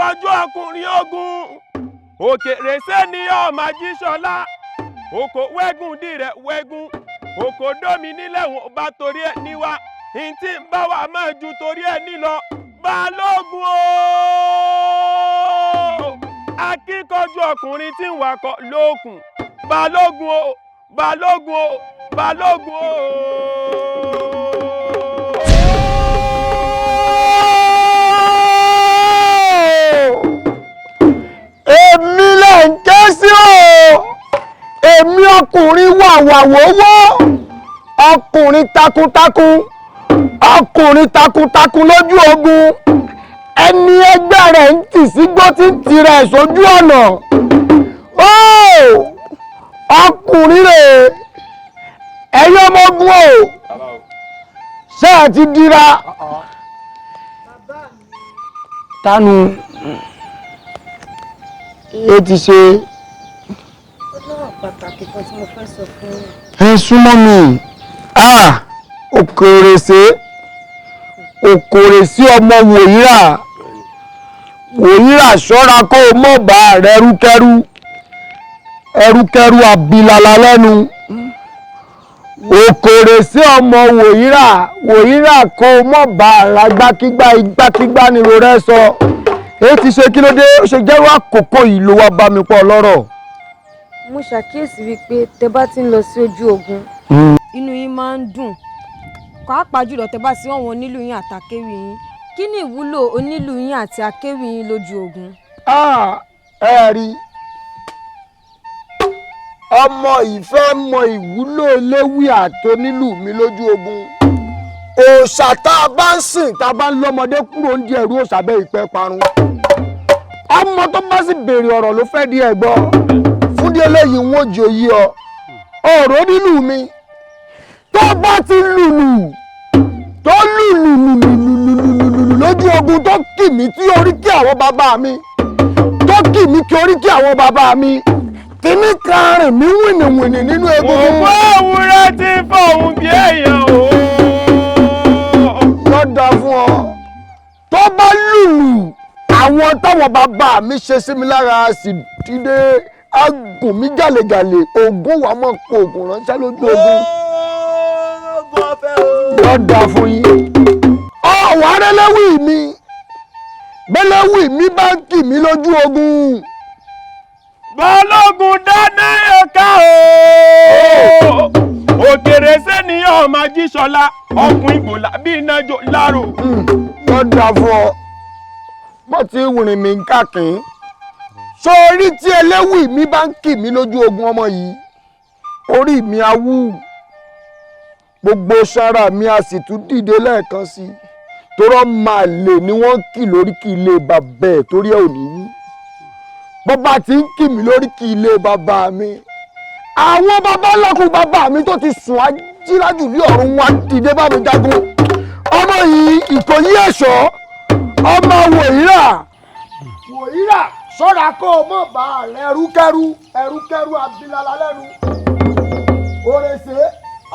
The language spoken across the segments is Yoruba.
akíkanjú ọkùnrin ogun òkèrè sẹ́ni ọmọ ajíṣọlá oko wẹ́gùn dìrẹ̀ wẹ́gùn oko dómi nílẹ̀ wọn bá torí ẹ̀ níwá ntí ń bá wa máa ju torí ẹ̀ nílọ balógun o akíkanjú ọkùnrin tí ń wakọ̀ lókun balógun o balógun o balógun o. èmi lè ń ké sí o èmi ọkùnrin wàwàwówó ọkùnrin takuntakun lójú ogun ẹni ẹgbẹ́ rẹ̀ ń tì sígbó tí ń tirẹ̀ sójú ọ̀nà ọkùnrin rẹ̀ ẹ̀yin ọmọ ogun o ṣé ẹ ti dira tánu ẹ ti ṣe. ó lọ́wọ́ pàtàkì kan tí mo fẹ́ sọ fún yín. ẹ súnmọ́ mi òkèrèsí ọmọ wòyíra ṣọ́ra kó o mọ̀ bá rẹ̀ ẹrúkẹ́rú abilala lẹ́nu òkèrèsí ọmọ wòyíra kó o mọ̀ bá ra igbákígbá ni ro rẹ sọ èyí ti ṣe kí ló dé ó ṣe jẹ́rú àkókò yìí ló wá bá mi pọ̀ lọ́rọ̀. mo ṣàkíyèsí wípé tẹ bá ti ń lọ sí ojú ogun inú yín máa ń dùn pàápàá jùlọ tẹ bá sí wọn onílù yín àtàkéwì yín kí ni ìwúlò onílù yín àti akéwì yín lójú ogun. ẹ rí ọmọ ìfẹ́ mọ ìwúlò eléwì àtonílù mi lójú ogun òòṣà tá a bá ń sìn tá a bá ń lọ́mọdé kúrò ń di ẹ̀rú òòṣà bẹ́ẹ̀ ìpẹ́ parun ọmọ tó bá sì béèrè ọ̀rọ̀ ló fẹ́ di ẹ̀gbọ́ fún di eléyìí ń wọ́n jò yí ọ ọ̀rọ̀ nílù mi tó bá ti lùlù tó lùlù lójú ogun tó kì mí tí oríkì àwọn bàbá mi tó kì mí kí oríkì àwọn bàbá mi kìíní kan rìn mí wìnìwìnì nínú egungun. òun òwúrẹ́ ti fọ̀hún bí èèyàn o. lọ́dà fún ọ tó bá lùlù àwọn táwọn bàbá mi ṣe sí mi lára sì dídé agùn mi gàlégàlé ògùn wà mọ́ pé ògùn ránṣẹ́ lójú ogun. lọ́dà fún yín ọ̀wọ́ arẹ́lẹ́wì mi bẹ́lẹ́wì mi bá ń kì mí lójú ogun. balógun dáná ẹ̀ka o òkèrè sẹ́niyàn ọmọ ajíṣọlá ọkùnrin ìgbòlá bíi iná jò láàrò. lọ́dà fún ọ bó ti wùrìn mi ń kàkín sórí tí ẹlẹ́wì mi bá ń kì mí lójú ogun ọmọ yìí orí mi á wú gbogbo sára mi á sì tún dìde lẹ́ẹ̀kan sí i torọ́ máa lè ní wọ́n kì lórí kí ilé bàbá ẹ̀ torí ẹ̀ ò ní wú bàbá tí ń kì mí lórí kí ilé bàbá mi àwọn bàbá lọ́kùn bàbá mi tó ti sùn ajílájù ní ọ̀run wá dìde bá mi jagun ọmọ yìí Ìkòyí ẹ̀ṣọ́ ọmọ wòyíra ṣọ́ra kó o mọ̀ bá rẹ̀ ẹrúkẹ́rú abilala lẹ́nu òrèsé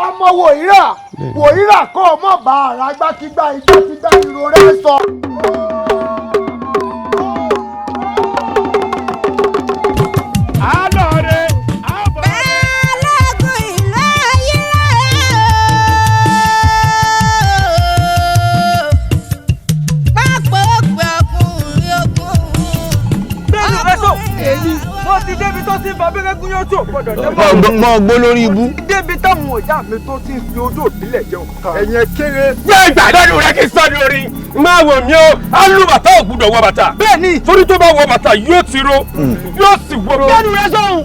ọmọ wòyíra kó o mọ̀ bá ara gbákígbá ìró rẹ̀ sọ. ti débi tó ti bá bẹ́rẹ́ gúnyán tó gbọ́dọ̀ lẹ́mọ̀. mọ gbó lórí ibú. débi táwọn ọ̀yá mi tó ti fi odò ìbílẹ̀ jẹun. ẹ̀yẹn kéré. gbé ìgbàdánù rẹ kí n sọ ní orí máa wò mí o alúbàtà ò gbúdọ̀ wọ bàtà. bẹ́ẹ̀ni. torí tó bá wọ bàtà yóò ti ro yóò sì wọ. gbẹ́nu rẹ sọ̀hún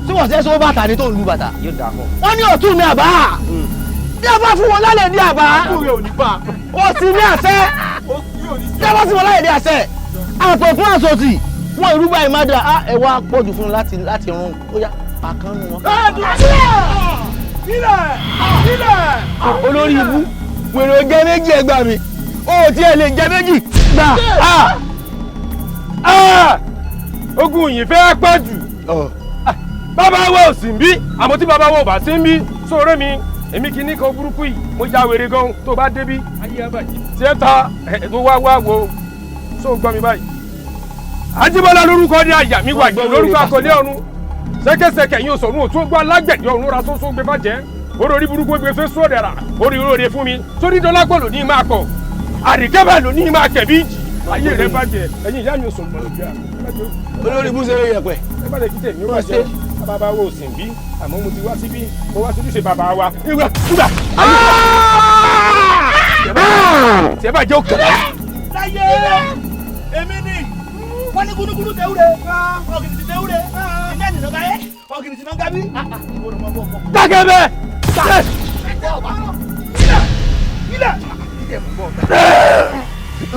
tí wọ́n ṣe sọ bàtà ni tó ń lu bàtà. yóò dà pọ̀. wọ́n ní ọ̀tún ní àbá. bí a bá fún wọn lálẹ́ ní àbá. ó sì ní àṣẹ. bí a bá fún wọn lálẹ́ ní àṣẹ. àtọ̀ fún àsọtì wọn ìrúgbà ìmádà ẹ wá pọ̀jù fún láti rún ó yá pàkánù wọn. sílẹ̀ olórí ibú wèrè jẹ méjì ẹgbàá mi ó tiẹ̀ lè jẹ méjì gbà. ogun yìí fẹ́ pọ̀ jù bàbá wo ò sí ń bí àmọ́ tí bàbá wo ò bá sí ń bí sóore mi èmi kì í ní kan burúkú yìí mo já wèrè gan tó bá débí ayé ẹ bàjẹ́ tí ẹ ta tó wá wo sóò gbọ́ mi báyìí Ajíbọ́lá lórúkọ ní àyà mi wàjẹ́ lórúkọ akọ̀lé ọ̀run. Ṣẹ́kẹ́ṣẹkẹ̀ yín sọ̀run òtún gbọ́ alágbẹ̀dẹ ọ̀run ra sóso gbé bàjẹ́. Orí burúkú gbé fẹ́ sóòdẹ̀rà. Orí oore fún mi. Sórí dọ́lágbọ̀n ló ní máa kọ̀. Àríkẹ́bà ló ní máa kẹ̀ bí ìjì. Ayé rẹ̀ bàjẹ́. Ẹ̀yin ìyá mi ò sọ̀rọ̀ lọ́dọ̀ bíà. Olórí bú ṣeré yẹpẹ. Ẹ bá lè kí tèmi wá jẹ́. Bàbá wo sìn bí. Àmọ́ mo ti wá síbí. Mo wá síbí ṣe bàbá wa. Ìwà ìgbà. Tí ẹ bá jẹ́ òkè. Láyé èmi ni wọ́n ní gúdúgúdú tẹ́wúrẹ́ ọ̀gìnìtì tẹ́wúrẹ́ ìyá nìyẹn ká yẹ ọ̀gìnìtì náà gábí. Dákẹ́ bẹ́ẹ̀.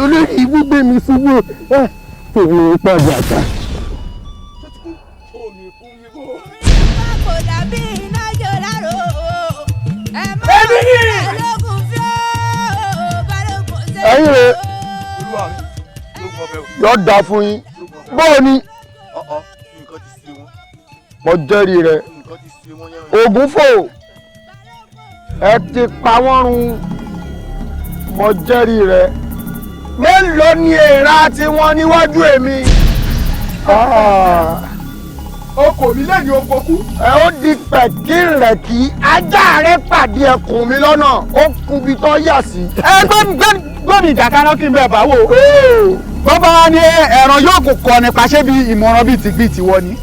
Olórí ibùgbé mi ṣubú tèmi padà ta. Kò dàbí iná jò láró ẹ máa ń balógun fi ó balógun ṣe. Ẹ̀yin rẹ̀ yóò dá fún yín. Báwo ni? Mo jẹ́rìí rẹ̀. Ògún fò. Ẹ ti pa wọ́n run. Mo jẹ́rìí rẹ̀. Mélòó ni èèrà tiwọn níwájú èmi? Ọkọ̀ mi lẹ́yìn oko kú. Ẹ ó di pẹ̀kírẹ̀kí. Ajá rẹ̀ pàdé ẹkùn mi lọ́nà. Ó kubi tó yà sí. Ẹ gbọ́dọ̀ ìjàkaná kí n bẹ̀ bá wò. Bọ́bá wa ní ẹ̀ràn yóò kò kọ́ nípa ṣé bí ìmọ̀ràn bíi tìgbì tiwọ ni.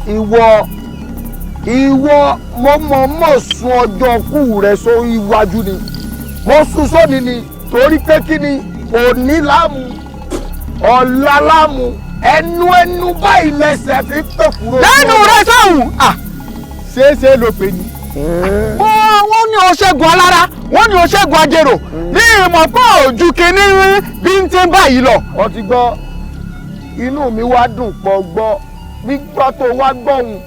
Ìwọ mo mọ̀ sún ọjọ́ kú rẹ̀ so iwájú ni. Mo sún sóni ni torí pé kí ni òní láàmú ọ̀la láàmú ẹnu báyìí lẹ́sẹ̀ fi pè kúrò. Lẹ́nu rẹ̀ sọ̀hún ṣeéṣe ló pè ní. Wọ́n ní o ṣẹ́gun alára wọ́n ní o ṣẹ́gun ajérò ní ìmọ̀ pọ̀ ojú kìíní bí ń tẹ́ báyìí lọ. Ó ti gbọ́ inú mi wá dùn pọ̀ gbọ́ gbígbọ́ tó wá gbọ́hùn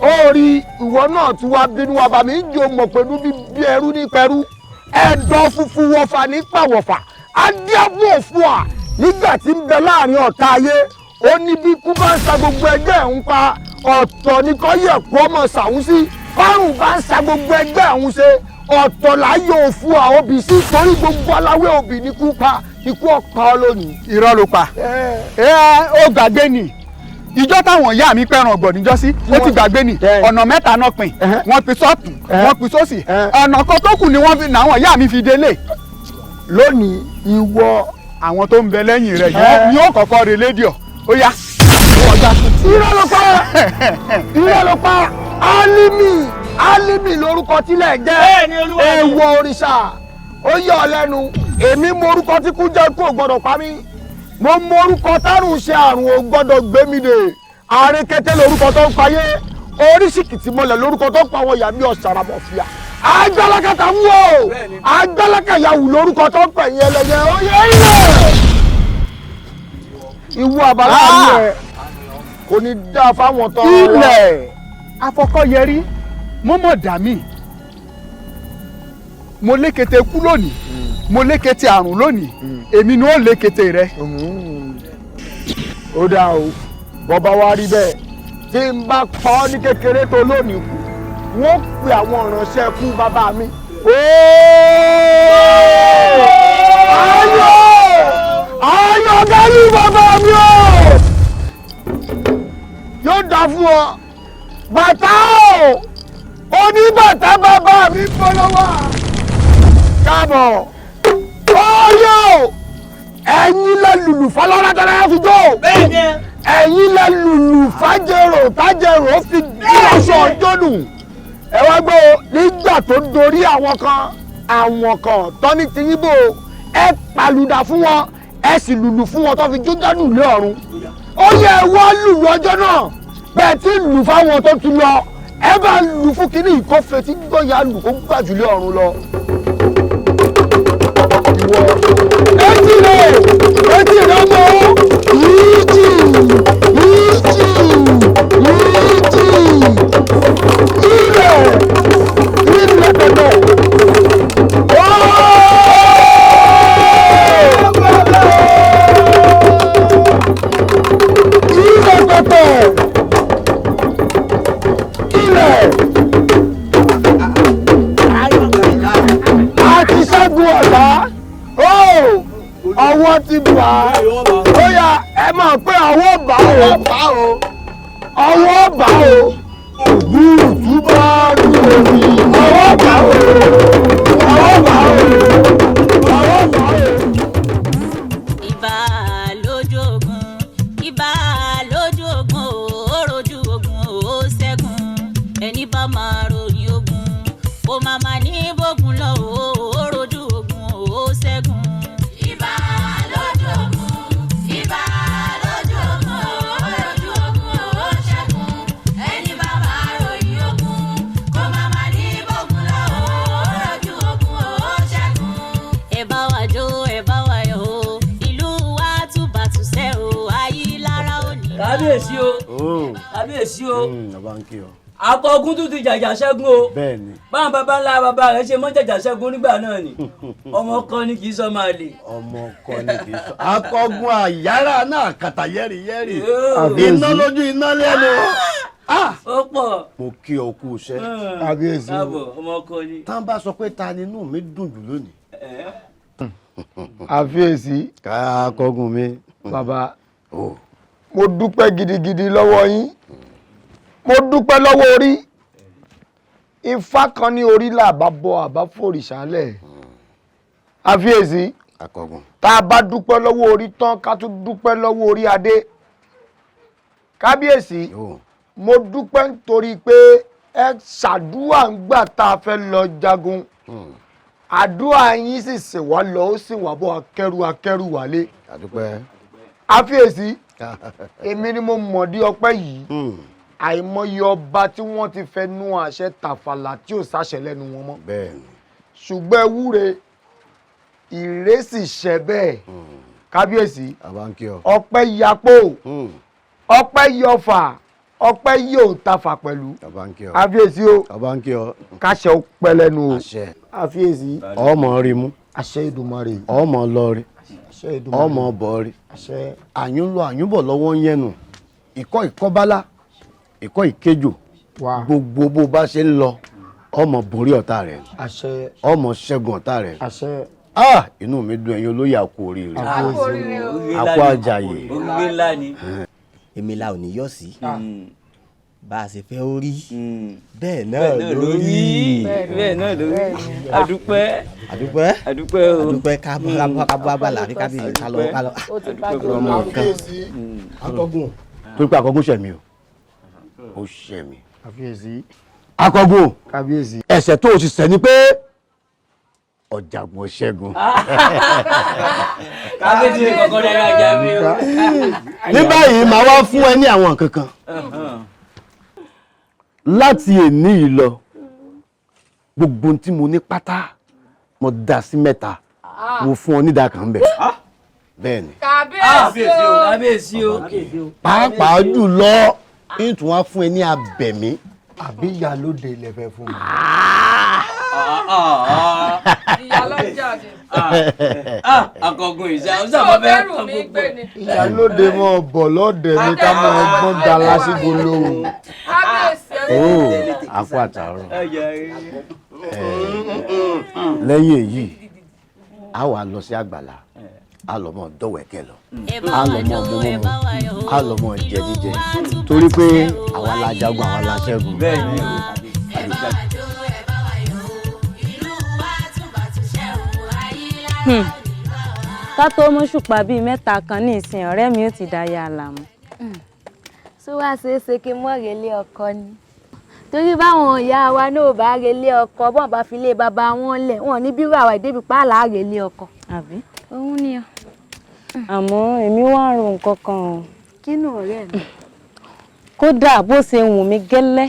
ó rí ìwọ náà tí wàá bínú wa bàmí ń jò mọ̀ pẹ̀lú bí ẹrú ní pẹ̀rú ẹ̀dọ̀ funfun wọ̀fà ní pàwọ̀fà adíàbò òfun à nígbà tí ń bẹ láàrin ọ̀tá ayé ó ní bí kú bá ń sa gbogbo ẹgbẹ́ ẹ̀ ń pa ọ̀tọ̀ ní kọ́ yẹ̀ kú ọmọ sàún sí fárùn bá ń sa gbogbo ẹgbẹ́ ẹ̀ ń ṣe ọ̀tọ̀ láyé òfun à òbí sí torí gbogbo aláwé òbí ní kú pa ikú ọ̀pá lónìí. Irọ́ ló pa ó gbàgbé ni ìjọ táwọn ìyá mi pẹ̀ràn ọ̀gbọ̀n níjọ́ sí ó ti gbàgbé ni ọ̀nà mẹ́ta náà pín wọ́n pín sọ́ọ̀tún wọ́n pín sósì ọ̀nà kan tó kù ni wọ́n fi náwọn ìyá mi fi délé. Lónìí ìwọ àwọn tó ń bẹ lẹ́yìn rẹ̀ yóò kọ́kọ́ rí rédíò ó yá. Irọ́ ló pa Alimi lórúkọ tílẹ̀ jẹ́ èèwọ̀ òrìṣà ó yọ ọ lẹ́nu èmi mọ orúkọ tí kú jẹ́ kó gbọ́dọ̀ pa mí mo mọ orúkọ tárùn ṣe àrùn ò gbọ́dọ̀ gbé mi dè àárín kété lórúkọ tó ń payé oríṣìkìtì mọ́lẹ̀ lórúkọ tó ń pa àwọn ìyá mi ọ̀sàrà mọ̀ fìyà agbálakàtà ń wò agbálakàyàwó lórúkọ tó ń pẹ̀yìn ẹlẹ́yẹ ó yẹ ilẹ̀ ìwọ àbálá rẹ̀ kò ní dá fáwọn tọrọ wa. Ilẹ̀ afọkọ́yẹrí mọ́mọ́ dàmí mo lékété kú lónìí mo lékété àrùn lónìí èmi ni ó lékété rẹ. Ó dáa o bọ́ba wa rí bẹ́ẹ̀ tí n bá pa ọ́ ní kékeré tó lónìí kù wọ́n pe àwọn ìránṣẹ́ kú bàbá mi. ayọ̀ gẹ́lú bàbá mi o yóò dá fún ọ bàtà o oníbàtà bàbá mi fọlọ́wà káàbọ̀ ọyọ ẹ̀yin lẹ lùlù fọlọ́rà tẹ́lẹ̀ fi jó ẹ̀yin lẹ lùlù fàjẹrò tájẹrò fi díọ̀sọ̀ jónù ẹ wá gbọ́ nígbà tó dorí àwọn kan tọ́ni ti yíbò ẹ pàlùdà fún wọn ẹ sì lùlù fún wọn tó fi jó dánù lé ọ̀run ó yẹ wọ́n lùlù ọjọ́ náà bẹ́ẹ̀ tí lù fáwọn tó ti lọ ẹ bá lù fún kínní ìkọ́fẹ́ tí gbọ́yà lù kó gbàjú lé ọ̀run lọ. Ìwọ etí rẹ̀ mọ́ yíjì ilẹ̀ tẹ̀tẹ̀. Ọwọ́ ti bà á ó yá ẹ mọ̀ pé ọwọ́ bá o ọwọ́ bá o ògúrù túbọ̀ ní omi ọwọ́ bá o ọwọ́ bá o ọwọ́ bá o. Ìbà lójú ogun ìbà lójú ogun ó rojú ogun ó ṣẹ́gun ẹni bá máa ròyìn ogun kó má má ní bógun lọ ó rojú ogun ó ṣẹ́gun. Ìbà lójú ogun ìbà lójú ogun ó rojú ogun ó ṣẹ́gun ẹni bá máa ròyìn ogun kó má má ní bógun lọ ó rojú ogun ó ṣẹ́gun. Ẹ bá wa jó ẹ bá wa yọ̀ o ìlú wa túbà túṣẹ́ o ayé lára ò ní. Kábíyèsí o kábíyèsí o ọba ń kí ọ. akọgun tún ti jàjà ṣẹ́gun o. bẹ́ẹ̀ni. báwọn baba ńlá baba rẹ̀ ṣe mọ́ jàjà ṣẹ́gun nígbà náà ni ọmọ kan ni kì í sọ máa lè. ọmọ kan ni kì í sọ. akọgun àyàrá náà kàtà yẹ́rìyẹ́rì iná lójú iná lẹ́nu. ó pọ̀. mo kí ọ kú iṣẹ́. kábíyèsí o. káàbọ̀ ọmọ kan ni. tá n bá sọ pé ta ni inú mi dùn jù lónìí. àfiyèsí. akọgun mi. bàbá mo dúpẹ́ gidigidi lọ́wọ́ yín mo dúpẹ́ lọ́wọ́ orí ifá kan ní orí làbá bọ àbá fòrìṣàlẹ̀ àfiyèsí akọgun tá a bá dúpẹ́ lọ́wọ́ orí tán ká tún dúpẹ́ lọ́wọ́ orí adé kábíyèsí mo dúpẹ́ nítorí pé ẹ ṣàdúrà ń gbà tá a fẹ́ lọ jagun àdúrà yín sì sìn wá lọ ó sì wá bọ́ akẹ́rù wálé àdúpẹ́ àfiyèsí èmi ni mo mọ̀ dí ọpẹ́ yìí àìmọye ọba tí wọ́n ti fẹnu àṣẹ tàfàlà tí ò sáṣẹ lẹ́nu wọn mọ́ bẹ́ẹ̀ni ṣùgbọ́n ewúre ìrẹsì ṣẹ bẹ́ẹ̀ kábíyèsí ọpẹ́ yapò ọpẹ́ yọfà ọpẹ́ yóò tafà pẹ̀lú kábíyèsí o káṣẹ ọpẹ́ lẹ́nu o kábíyèsí ọmọ rí mú àṣẹ Èdùmàrè ọmọ lọ rí ọmọ bọ̀ rí àyún lọ àyún bọ̀ lọ́wọ́ yẹnu ìkọ́bálá ìkọ́ ìkejò gbogbo bó bá ṣe ń lọ ọmọ borí ọ̀tá rẹ̀ ọmọ ṣẹ́gun ọ̀tá rẹ̀ inú mi dùn ẹ̀yin olóyè àkó oríire àkó àjàyè. oríire ńlá ni. èmi la ò ní yọ̀ sí bá a ṣe fẹ́ orí bẹ́ẹ̀ náà lórí. bẹ́ẹ̀ náà lórí. àdúpẹ́ o. àdúpẹ́ kábọ̀ agbára rí kábíyèsí ká lọ. akọgun tó pé akọgun ṣẹ̀mí o ó ṣẹ̀mí. akọgun kábíyèsí ẹ̀ṣẹ̀ tó o sì ṣẹ̀ ni pé ọ̀jàgbọ́n ṣẹ́gun. kábíyèsí kọ̀ọ̀kan dára ajá mi o. ní báyìí màá wá fún ẹ ní àwọn nǹkan kan láti èní yìí lọ gbogbo tí mo ní pátá mo dá sí mẹ́ta mo fún ọ nídàá kan bẹ̀. bẹ́ẹ̀ ni. kábíyèsí o. pàápàá jùlọ nítorí wọn fún ẹ ní abẹ̀mí. àbí ìyálóde ilẹ̀ fẹ́ fún mi. ìyálọ́jà ni. akọgun ìṣá ó sábà bẹ́ẹ̀ rù mí gbé ni. ìyálóde mọ bọ̀ lọ́dẹ̀ ní ká mọ ọgbọ́n da lásìkò lóhùn. àpò àtàrọ. lẹ́yìn èyí a wà lọ sí àgbàlá a lọ mọ dọ̀wẹ́kẹ̀ lọ a lọ mọ mímú a lọ mọ jẹ jíjẹ torí pé àwa la jagun àwa la ṣẹ́gun. bẹ́ẹ̀ ni ká tó mú ṣùpá bíi mẹ́ta kan ní ìsìn ọ̀rẹ́ mi ó ti dáyà àlàmú. tó wá ṣeé ṣe kí n mọ̀ relé ọkọ ni torí báwọn ìyá wa náà bá relé ọkọ bọ́n bá fi lé bàbá wọn lẹ̀ wọn ní bírú àwa ìdébi pààlà relé ọkọ. àbí. òun ni ọ. àmọ́ èmi wá ń ro nǹkan kan o. kínú ọ̀rẹ́ mi. kódà bó ṣe wù mí gẹ́lẹ́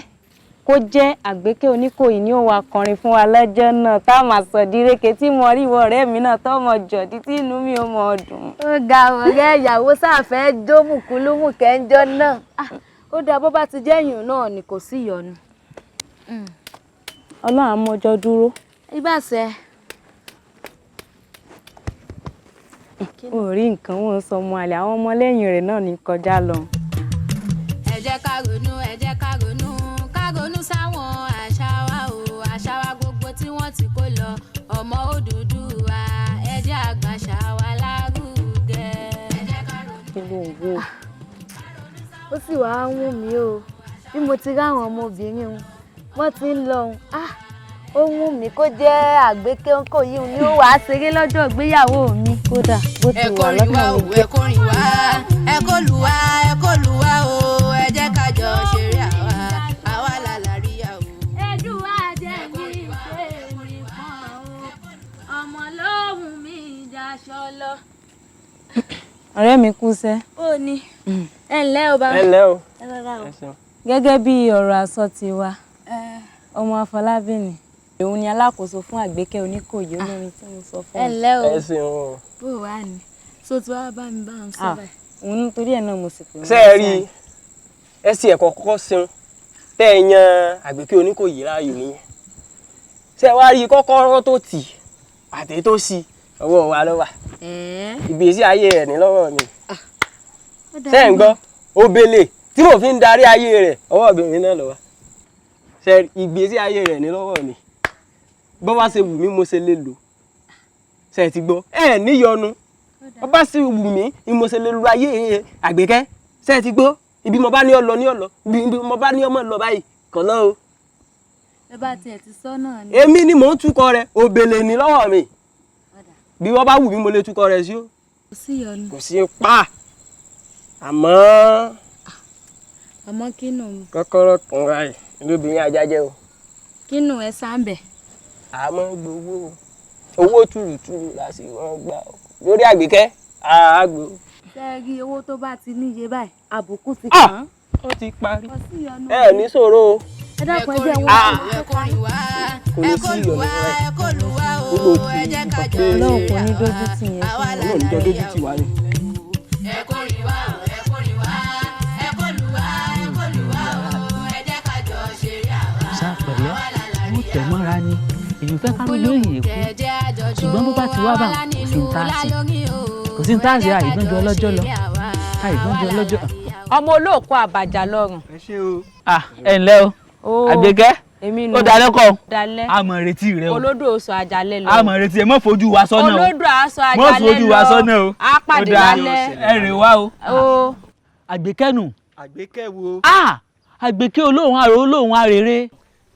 kó jẹ́ Àgbeke Oníkòyí ni ó wá kọrin fún wa lọ́jọ́ náà tá a máa sọ dírékè tí mo rí ìwọ ọ̀rẹ́ mi náà tó mọ jọ̀dí tí inú mi ò mọ dùn. ó ga ọ̀rẹ́ ìyàwó sáfẹ́ jó mùkúlùmù kẹ́ńjọ́ náà ó dáa bó bá ti jẹ́ èèyàn náà ni kò sí ìyọnu. Ọlọ́run á mọ́jọ́ dúró. ibàṣẹ. ó rí nǹkan wọn sọ ọmọ àlè àwọn ọmọlẹ́yìn rẹ̀ náà ní kọjá lọ. ẹ jẹ́ ká ronú ẹ jẹ́ ká ronú sáwọn àṣà wa o àṣà wa gbogbo tí wọ́n ti kó lọ ọmọ Odùduwà ẹ jẹ́ àgbàṣà wa lárugẹ. ẹ jẹ́ ká ronú. kí ló ń wo ó sì wá wù mí o bí mo ti ráwọn ọmọbìnrin wọn ti ń lọ ó wù mí kó jẹ́ Àgbéké ńkò yìí ni ó wàá ṣeré lọ́jọ́ ìgbéyàwó mi kódà bó ti wà lọ́kàn mi jẹ́. ẹ kó rìn wá ẹ kó lù wá ẹ kó lù wá o ẹ jẹ́ ká jọ ṣeré àwa lálàríyá o. Èdùà jẹ́ mi ṣe mi kan o ọmọ lóhùn mi daṣọ lọ. ọ̀rẹ́ mi kúṣẹ́. ó ní ẹ ǹlẹ́ o bàbá. ẹ ǹlẹ́ o. ẹ rọra o. gẹ́gẹ́ bí ọ̀rọ̀ àsọ ti wa ọmọ Afọlábí ni òun ni alákòóso fún Àgbékẹ́ Oníkòyí olórin tí mo sọ fún. ẹ ǹlẹ́ o. ẹ ṣeun o. bó wà ní so tí wàá bá mi bá ń sọ báyìí. òun nítorí ẹ̀ náà mo sì pè wọ́n. ṣé ẹ rí ẹ sì ẹ̀kọ́ kọ́kọ́ ṣeun tẹ́ ẹ yan Àgbékẹ́ Oníkòyí láàyò yín ṣé ẹ wá rí kọ́kọ́rọ́ tó tì àti tó ṣí ọwọ́ wa ló wà ìgbésí ayé rẹ̀ ní lọ́wọ́ mi ṣé ẹ ń gbọ́ obele tí mo fi ń darí ayé rẹ̀ ọwọ́ obìnrin náà ló wà ṣé ìgbésí ayé rẹ̀ ní lọ́wọ́ mi bọ́ bá ṣe wù mí mo ṣe lè lò ṣé ẹ ti gbọ́ ẹ níyọnu bọ́ bá ṣe wù mí ni mo ṣe lè lo ayé Àgbékẹ́ ṣé ẹ ti gbọ́ ibi mo bá ní ọlọ ní ọlọ ibi mo bá ní ọmọ lọ báyìí kàn lọ o. ẹ bá tiẹ̀ ti sọ náà ni. èmi ni mò ń túkọ̀ rẹ̀ òbèlè ní lọ́wọ́ mi bí wọ́n bá wù mí mo lè túkọ̀ rẹ̀ sí o. kò sí yọnu. kò sí pa àmọ́. àmọ́ kínú. kọ́kọ́rọ́ kan ráì lóbìnrin ajájẹ́ o. kínú ẹ sáńbẹ̀. àmọ́ gbowó owó túrùtúrù la sì wọ́n gbà ó lórí Àgbékẹ́ àágbó. sẹ́ẹ̀rí owó tó bá ti níye báyìí àbùkù ti kàn án. ó ti parí. kò sí yọnu. ẹ ní ṣòro o. ẹ dákun ẹ jẹ́ wọ́n. ẹ kó rìn wá ẹ kó lù wá ẹ kó lù wá o ẹ jẹ́ ká jọ Ọlọ́run kò ní dójú tì yẹn àwa fún mi. Ọlọ́run ní dójú tì wá ni. ẹ kó rìn wá ẹ kó rìn wá ẹ kó lù wá ẹ kó lù wá o ẹ jẹ́ ká jọ ṣeré ṣàpẹ̀lẹ́ ó tẹ̀ mọ́ra ni èyí fẹ́ ká lóye èkó ṣùgbọ́n bó bá ti wá bá kò sí ní táàsì àìgbọ́njọ ọlọ́jọ́ lọ àìgbọ́njọ ọlọ́jọ́. ọmọ olóòkú àbàjá lọ́rùn. ẹ ṣé o. ẹ ǹlẹ́ o Àgbékẹ́ ó dalẹ́ kọ́ dalẹ́ a mọ̀ retí rẹ o olódò oṣù àjálẹ́ lọ a mọ̀ retí ẹ mọ̀ fojú wa sọ́nà o olódò aṣọ àjálẹ́ lọ mọ̀ fojú wa sọ́nà o á pàdé lálẹ́ ẹ rè wá o. Àgbékẹ́ nù. Àgbékẹ́ wo. Àgbékẹ́ olóhùn àrò olóhùn àrèrè.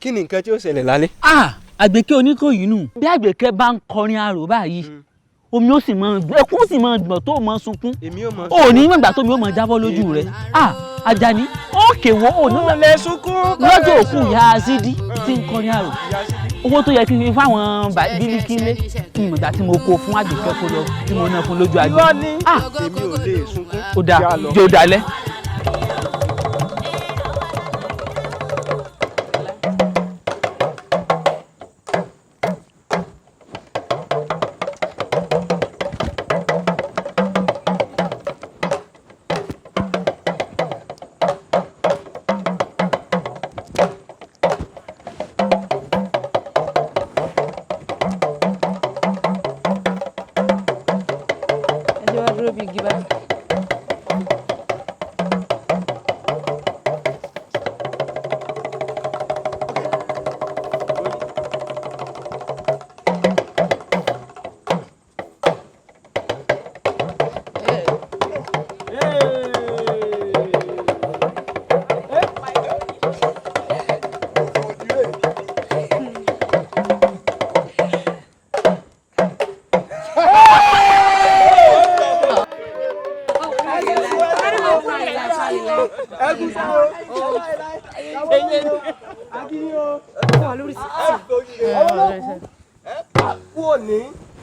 kí ni nǹkan tí ó ṣẹlẹ̀ lálẹ́. Àgbékẹ́ Oníkòyí nù. bí Àgbékẹ́ bá ń kọrin àrò báyìí omi ó sì mọ ẹkún sì mọ gbọ̀n tó mọ sunkún ò ní mọ̀gbà tómi ó mọ jábọ́ lójú rẹ̀ Àjàní ó kéwọ́ ò ní lè sunkún lọ́jọ́ òkú ìyá Azídí tí ń kọrin àrò owó tó yẹ kí n fi fáwọn bílíkílé ìmọ̀gbà tí mo kó fún Àgbékẹ́ kó lọ tí mo ná fún lójú àgbẹ̀. èmi ò lè sunkún. ó dáa jẹ́ ó dalẹ́.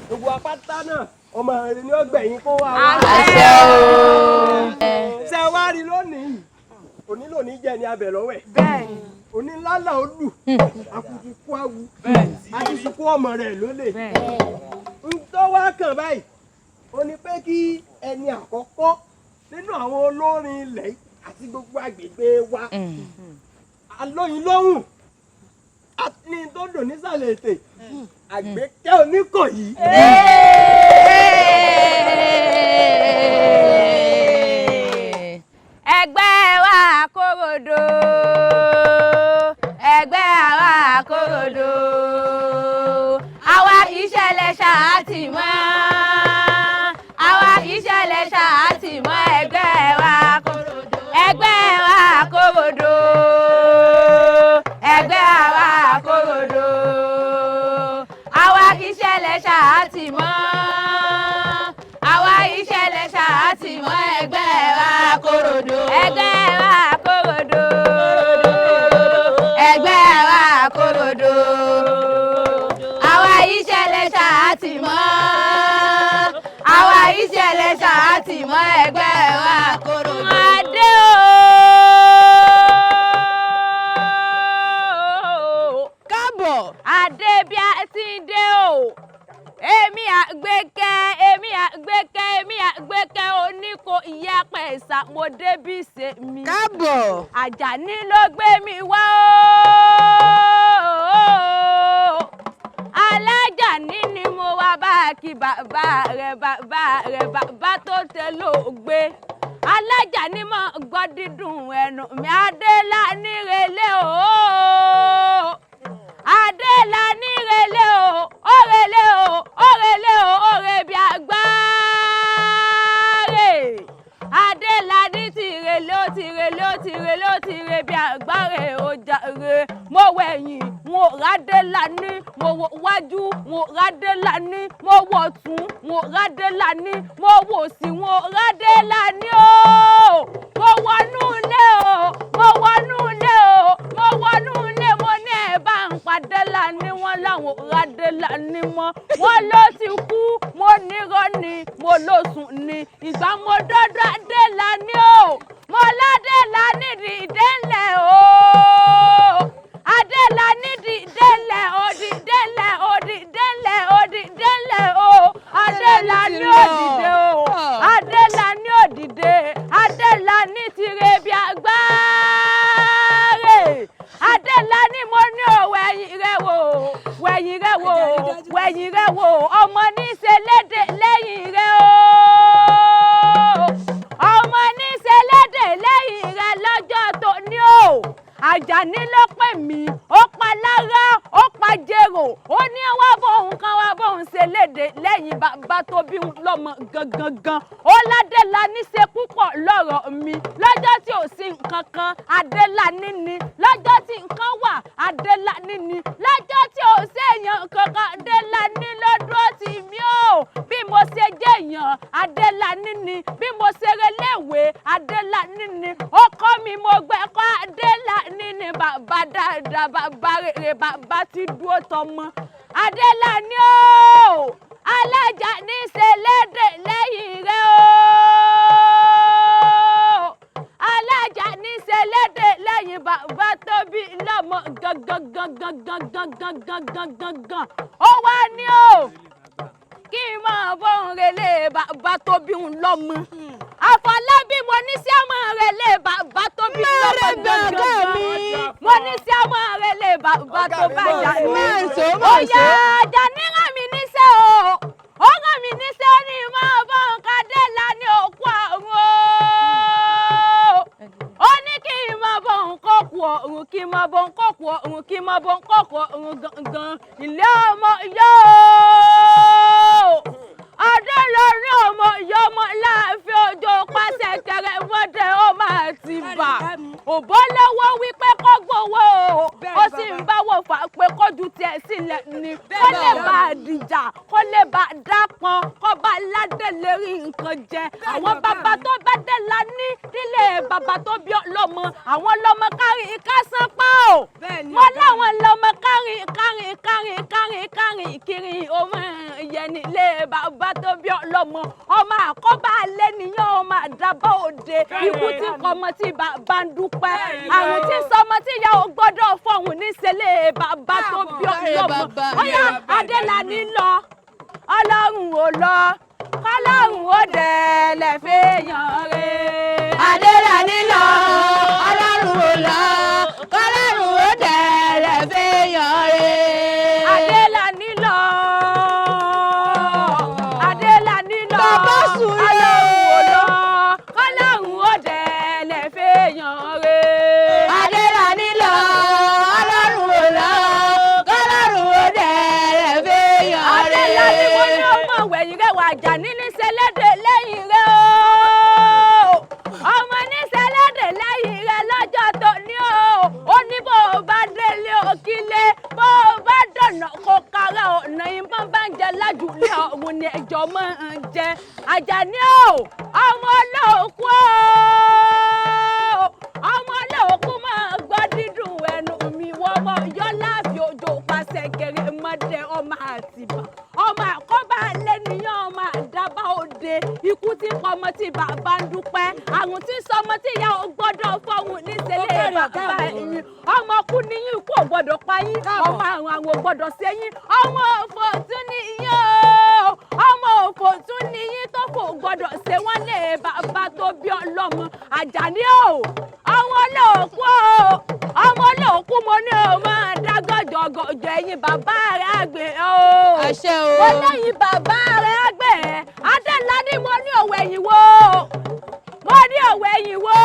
gbogbo apáta náà ọmọ rẹ ní ọgbẹ̀yìn kó wá wá. àṣẹ o. ṣé wá rí lónìí òní lónìí jẹ ní abẹ lọ́wẹ̀. bẹ́ẹ̀ni. òní lálà ó lù akutuku awu àti sùkú ọmọ rẹ lólè. ń tó wá kàn báyìí ó ní pé kí ẹni àkọ́kọ́ nínú àwọn olórin ilẹ̀ àti gbogbo agbègbè wa alóyin lóhùn ní tó dùn nísàlẹ̀ ètè Àgbékẹ́ Oníkòyí. ẹgbẹ́ wa kórodò ẹgbẹ́ wa kórodò àwa kì í ṣẹlẹ̀ ṣáàtì mọ́ àwa kì í ṣẹlẹ̀ ṣáàtì mọ́ ẹgbẹ́ wa kórodò ẹgbẹ́ ìṣẹ̀lẹ̀ ṣáàtì mọ́ àwa ìṣẹ̀lẹ̀ ṣáàtì mọ́ ẹgbẹ́ wa korodo. ẹgbẹ́ wa korodo. ẹgbẹ́ wa korodo. àwa ìṣẹ̀lẹ̀ ṣáàtì mọ́ àwa ìṣẹ̀lẹ̀ ṣáàtì mọ́ ẹgbẹ́ wa korodo. adé o. káàbọ̀. adé bí a ti dé o. èmi àgbékẹ́ oníkó ìyẹ́pẹ̀ ìsàmọ́dé bí ṣe mi. káàbọ̀. Àjàní ló gbé mi wá o. Alájàní ni mo wá bá kí bàbá bàbá tó tẹ lóògbé. Alájàní mọ̀ gbọ́ dídùn ẹnu mi Adélá nírelé o. Adélá nírelé o, òrèlé o, òrèlé o, òrè bí àgbáre. Adélá ní tìrelé ó tìrelé ó tìrelé ó tìre bí àgbáre ó jàre. Mo wẹ̀yìn, mo rádélá ní, mo wò wájú, mo rádélá ní, mo wò tún, mo rádélá ní, mo wò sí, mo rádélá ní o. Mo wọnú ilé o, mo wọnú ilé o, mo wọnú ilé mo ní ẹ̀ bá ń padé lání wọn láwọn rádé lání mọ́. Wọ́n ló ti kú, mo nírọ́ ni, mo ló sùn ni. Ìgbà mo dọ́dọ́ adé lání o, mo ládé lání dìde ńlẹ̀ o. Adé lání dìde ńlẹ̀ o, dìde ńlẹ̀ o, dìde ńlẹ̀ o, dìde ńlẹ̀ o. Adé lání ò dìde o, adé lání ò dìde, adé lání tire bí àgbáre. Adélá ni mo ní o wẹ̀yìn rẹ̀ wò, wẹ̀yìn rẹ̀ wò, wẹ̀yìn rẹ̀ wò, ọmọ ní ṣe lédè lẹ́yìn rẹ̀ o. Ọmọ ní ṣe lédè lẹ́yìn rẹ̀ lọ́jọ́ tó ní o. Àjàní ló pè mí, ó pa lára, ó pa jèrò, ó ní wá bóun kan wá bóun ṣe lédè lẹ́yìn bàbá tó bí lọ́mọ gangan. Ó ládélá ní ṣe púpọ̀ lọ́rọ̀ mi, lọ́jọ́ tí ò sí nǹkan kan, Adélá níní, lọ́jọ́ tí nǹkan wà, Adélá níní, lọ́jọ́ tí ò séèyàn kankan, Adélá ní lọ́dún tì mí o. Bí mo ṣe jẹ́ èèyàn, Adélá níní, bí mo ṣe reléèwé, Adélá níní, ó kọ́ mi mo gbẹ́kọ́ Adélá níní, bàbá dáadáa, bàbá rere, bàbá tí dúró tọmọ. Adélá ní o, Alájàní ṣe lédè lẹ́yìn rẹ̀ o. Alájàní ṣe lédè lẹ́yìn bàbá tó bí lọ́mọ gangan. Ó wá ní o, kí n máa bóun relé bàbá tó bí lọ́mọ. Àfọlábí mo ní sí àmọ́ relé bàbá tó bí lọ́mọ gangan. Mo ní sí àmọ́ relé bàbá tó bá Àjàní. Ó yá Àjàní rán mi níṣẹ́ o. Ó rán mi níṣẹ́ ó ní máa bóun Adélá ní òkú ọ̀run o. Ó ní kí n máa bóun kókù ọ̀run, kí n máa bóun kókù ọ̀run, kí n máa bóun kókù ọ̀run gangan. Ilé ọmọ yóò. Adé lórí ọmọ yọmọ láàfin òjò pàṣẹ kẹrẹ mọdẹ ó máa ti bà. Òbó lọ́wọ́ wípé kó gbowó ó sì ń báwò fà pé kó ju tiẹ̀ sílẹ̀ ni. Kó lè bá a dìjà, kó lè bá a dápọn, kó bá ládé lérí nǹkan jẹ. Àwọn bàbá tó bá dé la ní nílé bàbá tó bí ọlọ́mọ. Àwọn lọ́mọ kárí ìkásán pa o. Mo láwọn lọ́mọ kárí kiri ọmọ ìyẹn nílé bàbá tó bí ọlọ́mọ. Ọmọ àkọ́bá alẹ́ nìyẹn ọmọ àdàbọ̀ òde. Ikú tí kọmọ tí bàbá ń dúpẹ́. Àrùn tí sọmọ tí ìyá ò gbọ́dọ̀ fọ̀hún níṣẹ́lẹ̀ bàbá tó bí ọlọ́mọ. Ọ̀yá Adélá ní lọ, Ọlọ́run ò lọ, kọ́lọ́run ó dẹ̀ lẹ̀ fẹ́yàn rẹ̀. Adélá ní lọ, Ọlọ́run ò lọ, kọ́lọ́run ó dẹ̀ lẹ̀ fẹ́yàn rẹ̀. Adélá ní lọ, Adélá ní lọ, Ọlọ́run ò lọ, kọ́lọ́run ó dẹ̀ lẹ̀ fẹ́yàn rẹ̀. Adélá ní lọ, Ọlọ́run ò lọ, kọ́lọ́run ó dẹ̀ lẹ̀ fẹ́yàn rẹ̀. Adélá ní mo ní ọmọ wẹ̀yìn rẹ̀ wà Àjàní ní ṣẹlẹ́dẹ̀ lẹ́yìn rẹ̀ o. Ọmọ ní ṣẹlẹ́dẹ̀ lẹ́yìn rẹ̀ lọ́jọ́ tó ní o. Ó ní bó o bá délé òkílé, bó o bá dọ̀nà kó kára ọ̀nà ìbọn bá ń jẹ lájú. ilé ọ̀hún ni ẹjọ́ máa ń jẹ Àjàní o ọmọ olóòkú o ọmọ olóòkú máa gbọ́ dídùn ẹnu mi wọ́n mọ̀ yọ́ láàfin òjò pàṣẹ kéré mọ́dẹ ọmọ Àtìbà ọmọ àkọ́bà lẹ́nìyàn ọmọ àdábà òde ikú tí pọmọ tí bàbá ń dúpẹ́ àrùn tí sọmọ tí ìyá ò gbọ́dọ̀ fọ́hùn níṣẹ́lẹ̀ bàbá ẹ̀yìn ọmọ kú níyìn ikú ò gbọ́dọ̀ pa yín ọmọ àrùn ò gbọ́dọ̀ ṣe yín ọmọ òfò tún níyìn o ọmọ òfò tún níyìn tó kò gbọ́dọ̀ ṣe wọ́n lé bàbá tó bí ọlọ́mọ Àjàní o ọmọ olóòkú o ọmọ olóòkú mo ní o máa dá gọ́jọ̀gọ́jọ̀ ẹ̀yìn bàbá rẹ̀ àgbẹ̀ o àṣẹ o mo lẹ́yìn bàbá rẹ̀ àgbẹ̀ Adéládé mo ní òwe ẹ̀yìn wo mo ní òwe ẹ̀yìn wo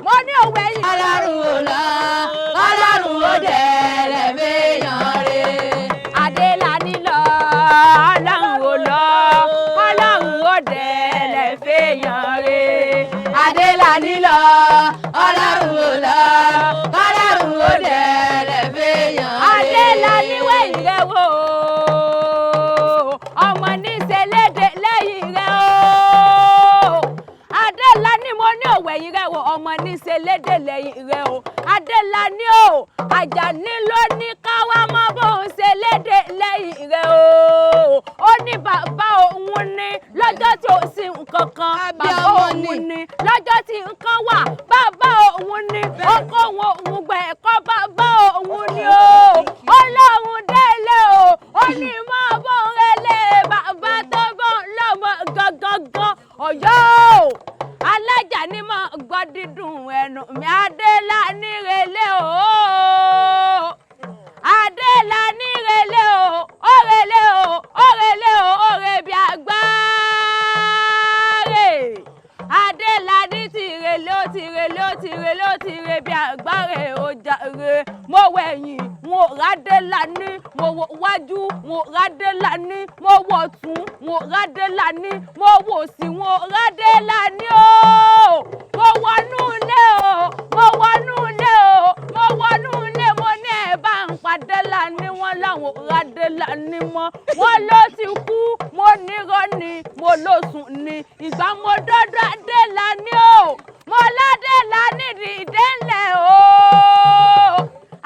mo ní òwe ẹ̀yìn. Ọlọ́run ò lọ Ọlọ́run ò dẹ̀ lẹ́mẹ̀yàn rẹ̀ Adéládé lọ Ọlọ́run ò lọ Ọlọ́run ò dẹ̀ lẹ́fẹ̀yàn rẹ̀ Adéládé lọ Ọlọ́run ò lọ Ọlọ́run ò dẹ̀ lẹ́fẹ̀yàn rẹ̀ Adéládé wẹ̀yìn rẹ̀ wò ọmọ níṣẹ́ lédè lẹ́yìn rẹ̀ o Adéládé mo ní òwẹ̀yìn rẹ̀ wò ọmọ níṣẹ́ lédè lẹ́yìn rẹ̀ o Adéládé o Àjàní ló ní káwá mọ́ bóun ṣe lédè lẹ́yìn rẹ̀ o ó ní bàbá òun ní lọ́jọ́ tí ò sí nǹkan kan bàbá òun ní lọ́jọ́ tí nǹkan wà bàbá òun ní ọkọ òun gbẹ ẹ̀kọ́ bàbá òun ní o Ọlọ́run délé o ó ní mọ́ bóun rẹ̀lẹ̀ bàbá tó bọ̀ lọ́mọ gangan Ọ̀yọ́ alájà ni mo gbọ́ dídùn ẹnu mi Adéládé relé o Adéládé relé o ó relé o ó relé o ó re bí àgbáre Adéládé ti relé ó ti relé ó ti relé ó ti re bí àgbáre ó jàre mo wẹ̀yìn mo r'Adéládé mo wò wájú mo r'Adéládé mo wò tún mo r'Adéládé mo wò sí mo r'Adéládé o mo wọnú ilé o mo wọnú ilé o mo wọnú ilé mo ní ẹ̀ bá ń padé Adéládé wọn láwọn Adéládé mọ́ wọn ló ti kú mo nírọ́ ni mo ló sùn ni ìgbà mo dọ́dọ̀ Adéládé o mo l'Adéládé dìde ńlẹ̀ o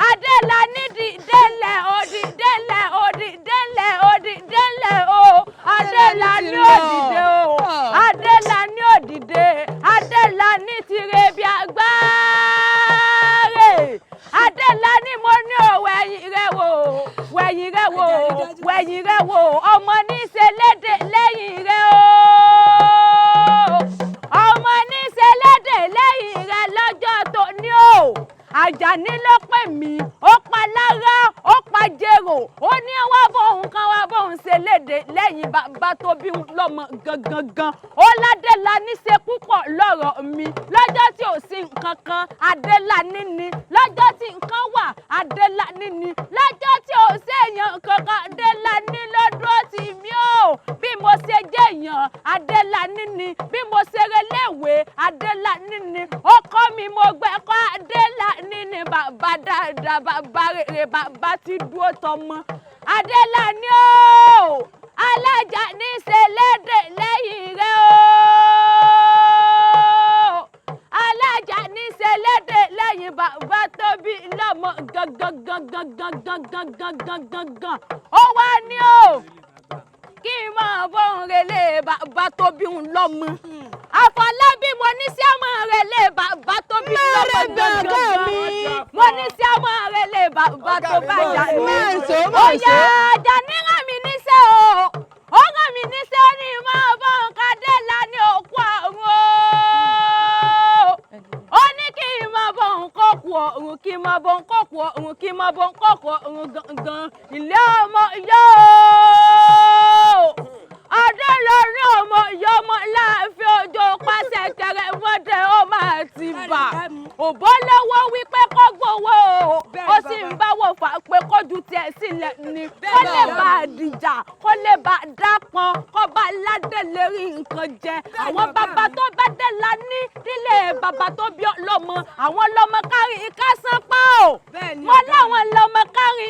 Adéládé dìde ńlẹ̀ o dìde ńlẹ̀ o dìde ńlẹ̀ o dìde ńlẹ̀ o Adéládé ò dìde o Adéládé ò dìde Adéládé ti re bí àgbáre Adéládé mo ní o wẹ̀yìn rẹ̀ wò wẹ̀yìn rẹ̀ wò wẹ̀yìn rẹ̀ wò ọmọ níṣẹ́ lédè lẹ́yìn rẹ̀ o ọmọ níṣẹ́ lédè lẹ́yìn rẹ̀ lọ́jọ́ tó ní o Àjàní ló pè mí ó pa lára ó pa jèrò ó ní wá bóun kan wá bóun ṣe léde lẹ́yìn bàbá tó bí lọ́mọ gangan ó l'Adéládé ṣe púpọ̀ lọ́rọ̀ mi lọ́jọ́ tí ò sí nǹkan kan Adéládé ni lọ́jọ́ tí nǹkan wà Adéládé ni lọ́jọ́ tí ò séèyàn kankan Adéládé ló dúró tì mí o bí mo ṣe jẹ́ èèyàn Adéládé ni bí mo ṣe reléèwé Adéládé ni ó kọ́ mi mo gbẹ́kọ́ Adéládé ni bàbá dáadáa bàbá rere bàbá tí dúró tọmọ Adéládé o alájà ní ṣe lédè lẹ́yìn rẹ̀ o alájà ní ṣe lédè lẹ́yìn bàbá tó bí lọ́mọ gangan ó wá ní o kí n máa bóun relé bàbá tó bí lọ́mọ Àfọlábí mo ní sí àmọ́ relé bàbá tó bí lọ́mọ gangan mo ní sí àmọ́ relé bàbá tó bá jà ní ó yá Àjàní rán mi níṣẹ́ o ó rán mi níṣẹ́ ó ní máa bóun k'Adéládé òkú ọ̀run o ó ní kí n máa bóun kókù ọ̀run kí n máa bóun kókù ọ̀run kí n máa bóun kókù ọ̀run gangan ilé ọmọ yóò Adéládé ọmọ yọmọ láàfin òjò pàṣẹ kẹrẹ mọdẹ ó máa ti bà òbó lọ́wọ́ wípé kó gbowó ó sì ń báwò fà pé kó ju tiẹ̀ sílẹ̀ ni kó lè bá a dìjà kó lè bá a dápọn kó bá Ládé lè rí nǹkan jẹ àwọn bàbá tó bá Adéládé nílé bàbá tó bí ọlọ́mọ àwọn lọ́mọ kárí ìkásán pa ó mo láwọn lọ́mọ kárí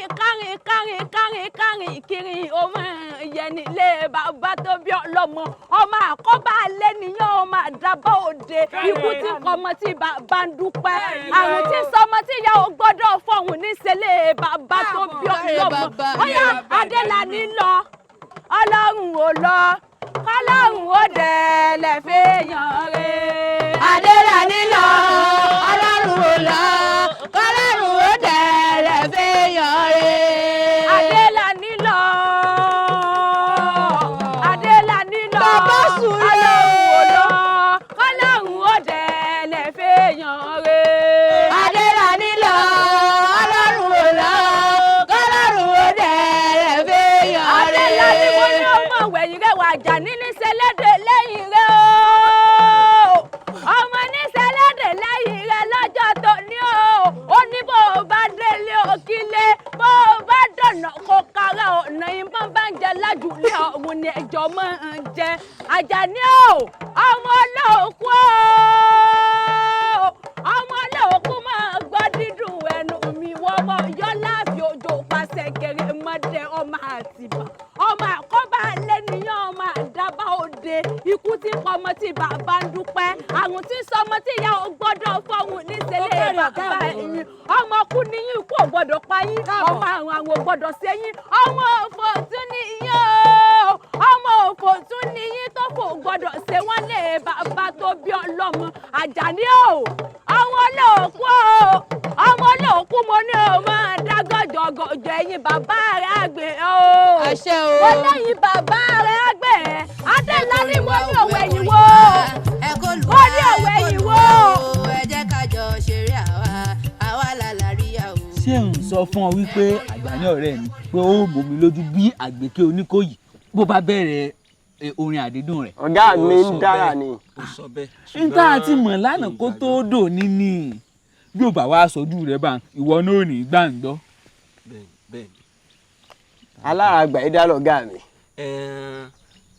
kiri ó máa yẹ ẹni ilé bàbá tó bí ọlọ́mọ ọmọ àkọ́bá alẹ́ nìyẹn ọmọ àdàbà òde ikú tí kọmọ tí bàbá ń dúpẹ́ àrùn tí sọmọ tí ìyá ò gbọ́dọ̀ fọ̀hún níṣẹ́lẹ̀ bàbá tó bí ọlọ́mọ ọyá Adélàní lọ Ọlọ́run ò lọ kọ́lọ́run ó dẹ̀ lẹ́fẹ̀ẹ́ yan rẹ̀. Adélàní lọ Ọlọ́run ò lọ kọ́lọ́run ó dẹ̀ lẹ́fẹ̀ẹ́ yan rẹ̀. Adélàní lọ Adélàní lọ bàbá sùúrù Ọlọ́run ò lọ kọ́lọ́run ó dẹ̀ lẹ́fẹ̀ẹ́ yan rẹ̀. Adélàní lọ Ọlọ́run ò lọ kọ́lọ́run ó dẹ̀ lẹ́fẹ̀ẹ́ yan rẹ̀. Adélàní mo ní ọmọ wẹ̀yìn rẹ̀ wà jà nínú ìṣẹ̀lẹ̀dẹ̀ lẹ́yìn rẹ̀ o ọmọ níṣẹ̀lẹ̀dẹ̀ lẹ́yìn rẹ̀ lọ́jọ́ tó ní o ní bó o bá délé òkìlé bó o bá dọ̀nà kó kára ọ̀nà ìbọn bá ń jẹ lájúlé ọ̀hún ni ẹjọ́ máa ń jẹ Àjàní o ọmọ olóòkú o ọmọ olóòkú máa gbọ́ dídùn ẹnu mi wọ́wọ́ yọ láàfin òjò pàṣẹ kéré mọ́dẹ ọmọ Àtìbà ọmọ àkọ́bá lẹ́nìyàn ọmọ àdàbà òde ikú tí pọmọ tí bàbá ń dúpẹ́ àrùn tí sọmọ tí ìyá ò gbọ́dọ̀ fọ̀hún níṣẹ́lẹ̀ bàbá ẹ̀yìn ọmọ kú níyìn ikú ò gbọ́dọ̀ pa yín ọmọ àrùn ò gbọ́dọ̀ ṣe yín ọmọ òfò tún níyìn o ọmọ òfò tún níyìn tó kò gbọ́dọ̀ ṣe wọ́n lé bàbá tó bí ọlọ́mọ Àjàní o ọmọ olóòkú o ọmọ olóòkú mo ní o máa dá gọ̀jọ̀gọ̀jọ̀ ẹ̀yìn bàbá rẹ̀ àgbẹ̀ o àṣẹ o ó lẹ́yìn bàbá rẹ̀ àgbẹ̀ Adélàní mo ní òwe yìí wo ó ní òwe yìí wo. ẹ jẹ́ ká jọ ṣeré àwa làlàríyá o. ṣé ń sọ fún ọ wípé Àjàní ọ̀rẹ́ mi pé ó mọ̀ mí lójú bí Àgbèké Oníkòyí bó bá bẹ̀rẹ̀ orin àdídùn rẹ̀. ọ̀gá mi ń dára ni. níta àti mọ̀ lánàá kó tó dò níní bí ò bá wá sọjú rẹ̀ bá ìwọ náà ní gbàǹgbọ́. aláràgbà ẹ̀dá lọ̀gá mi.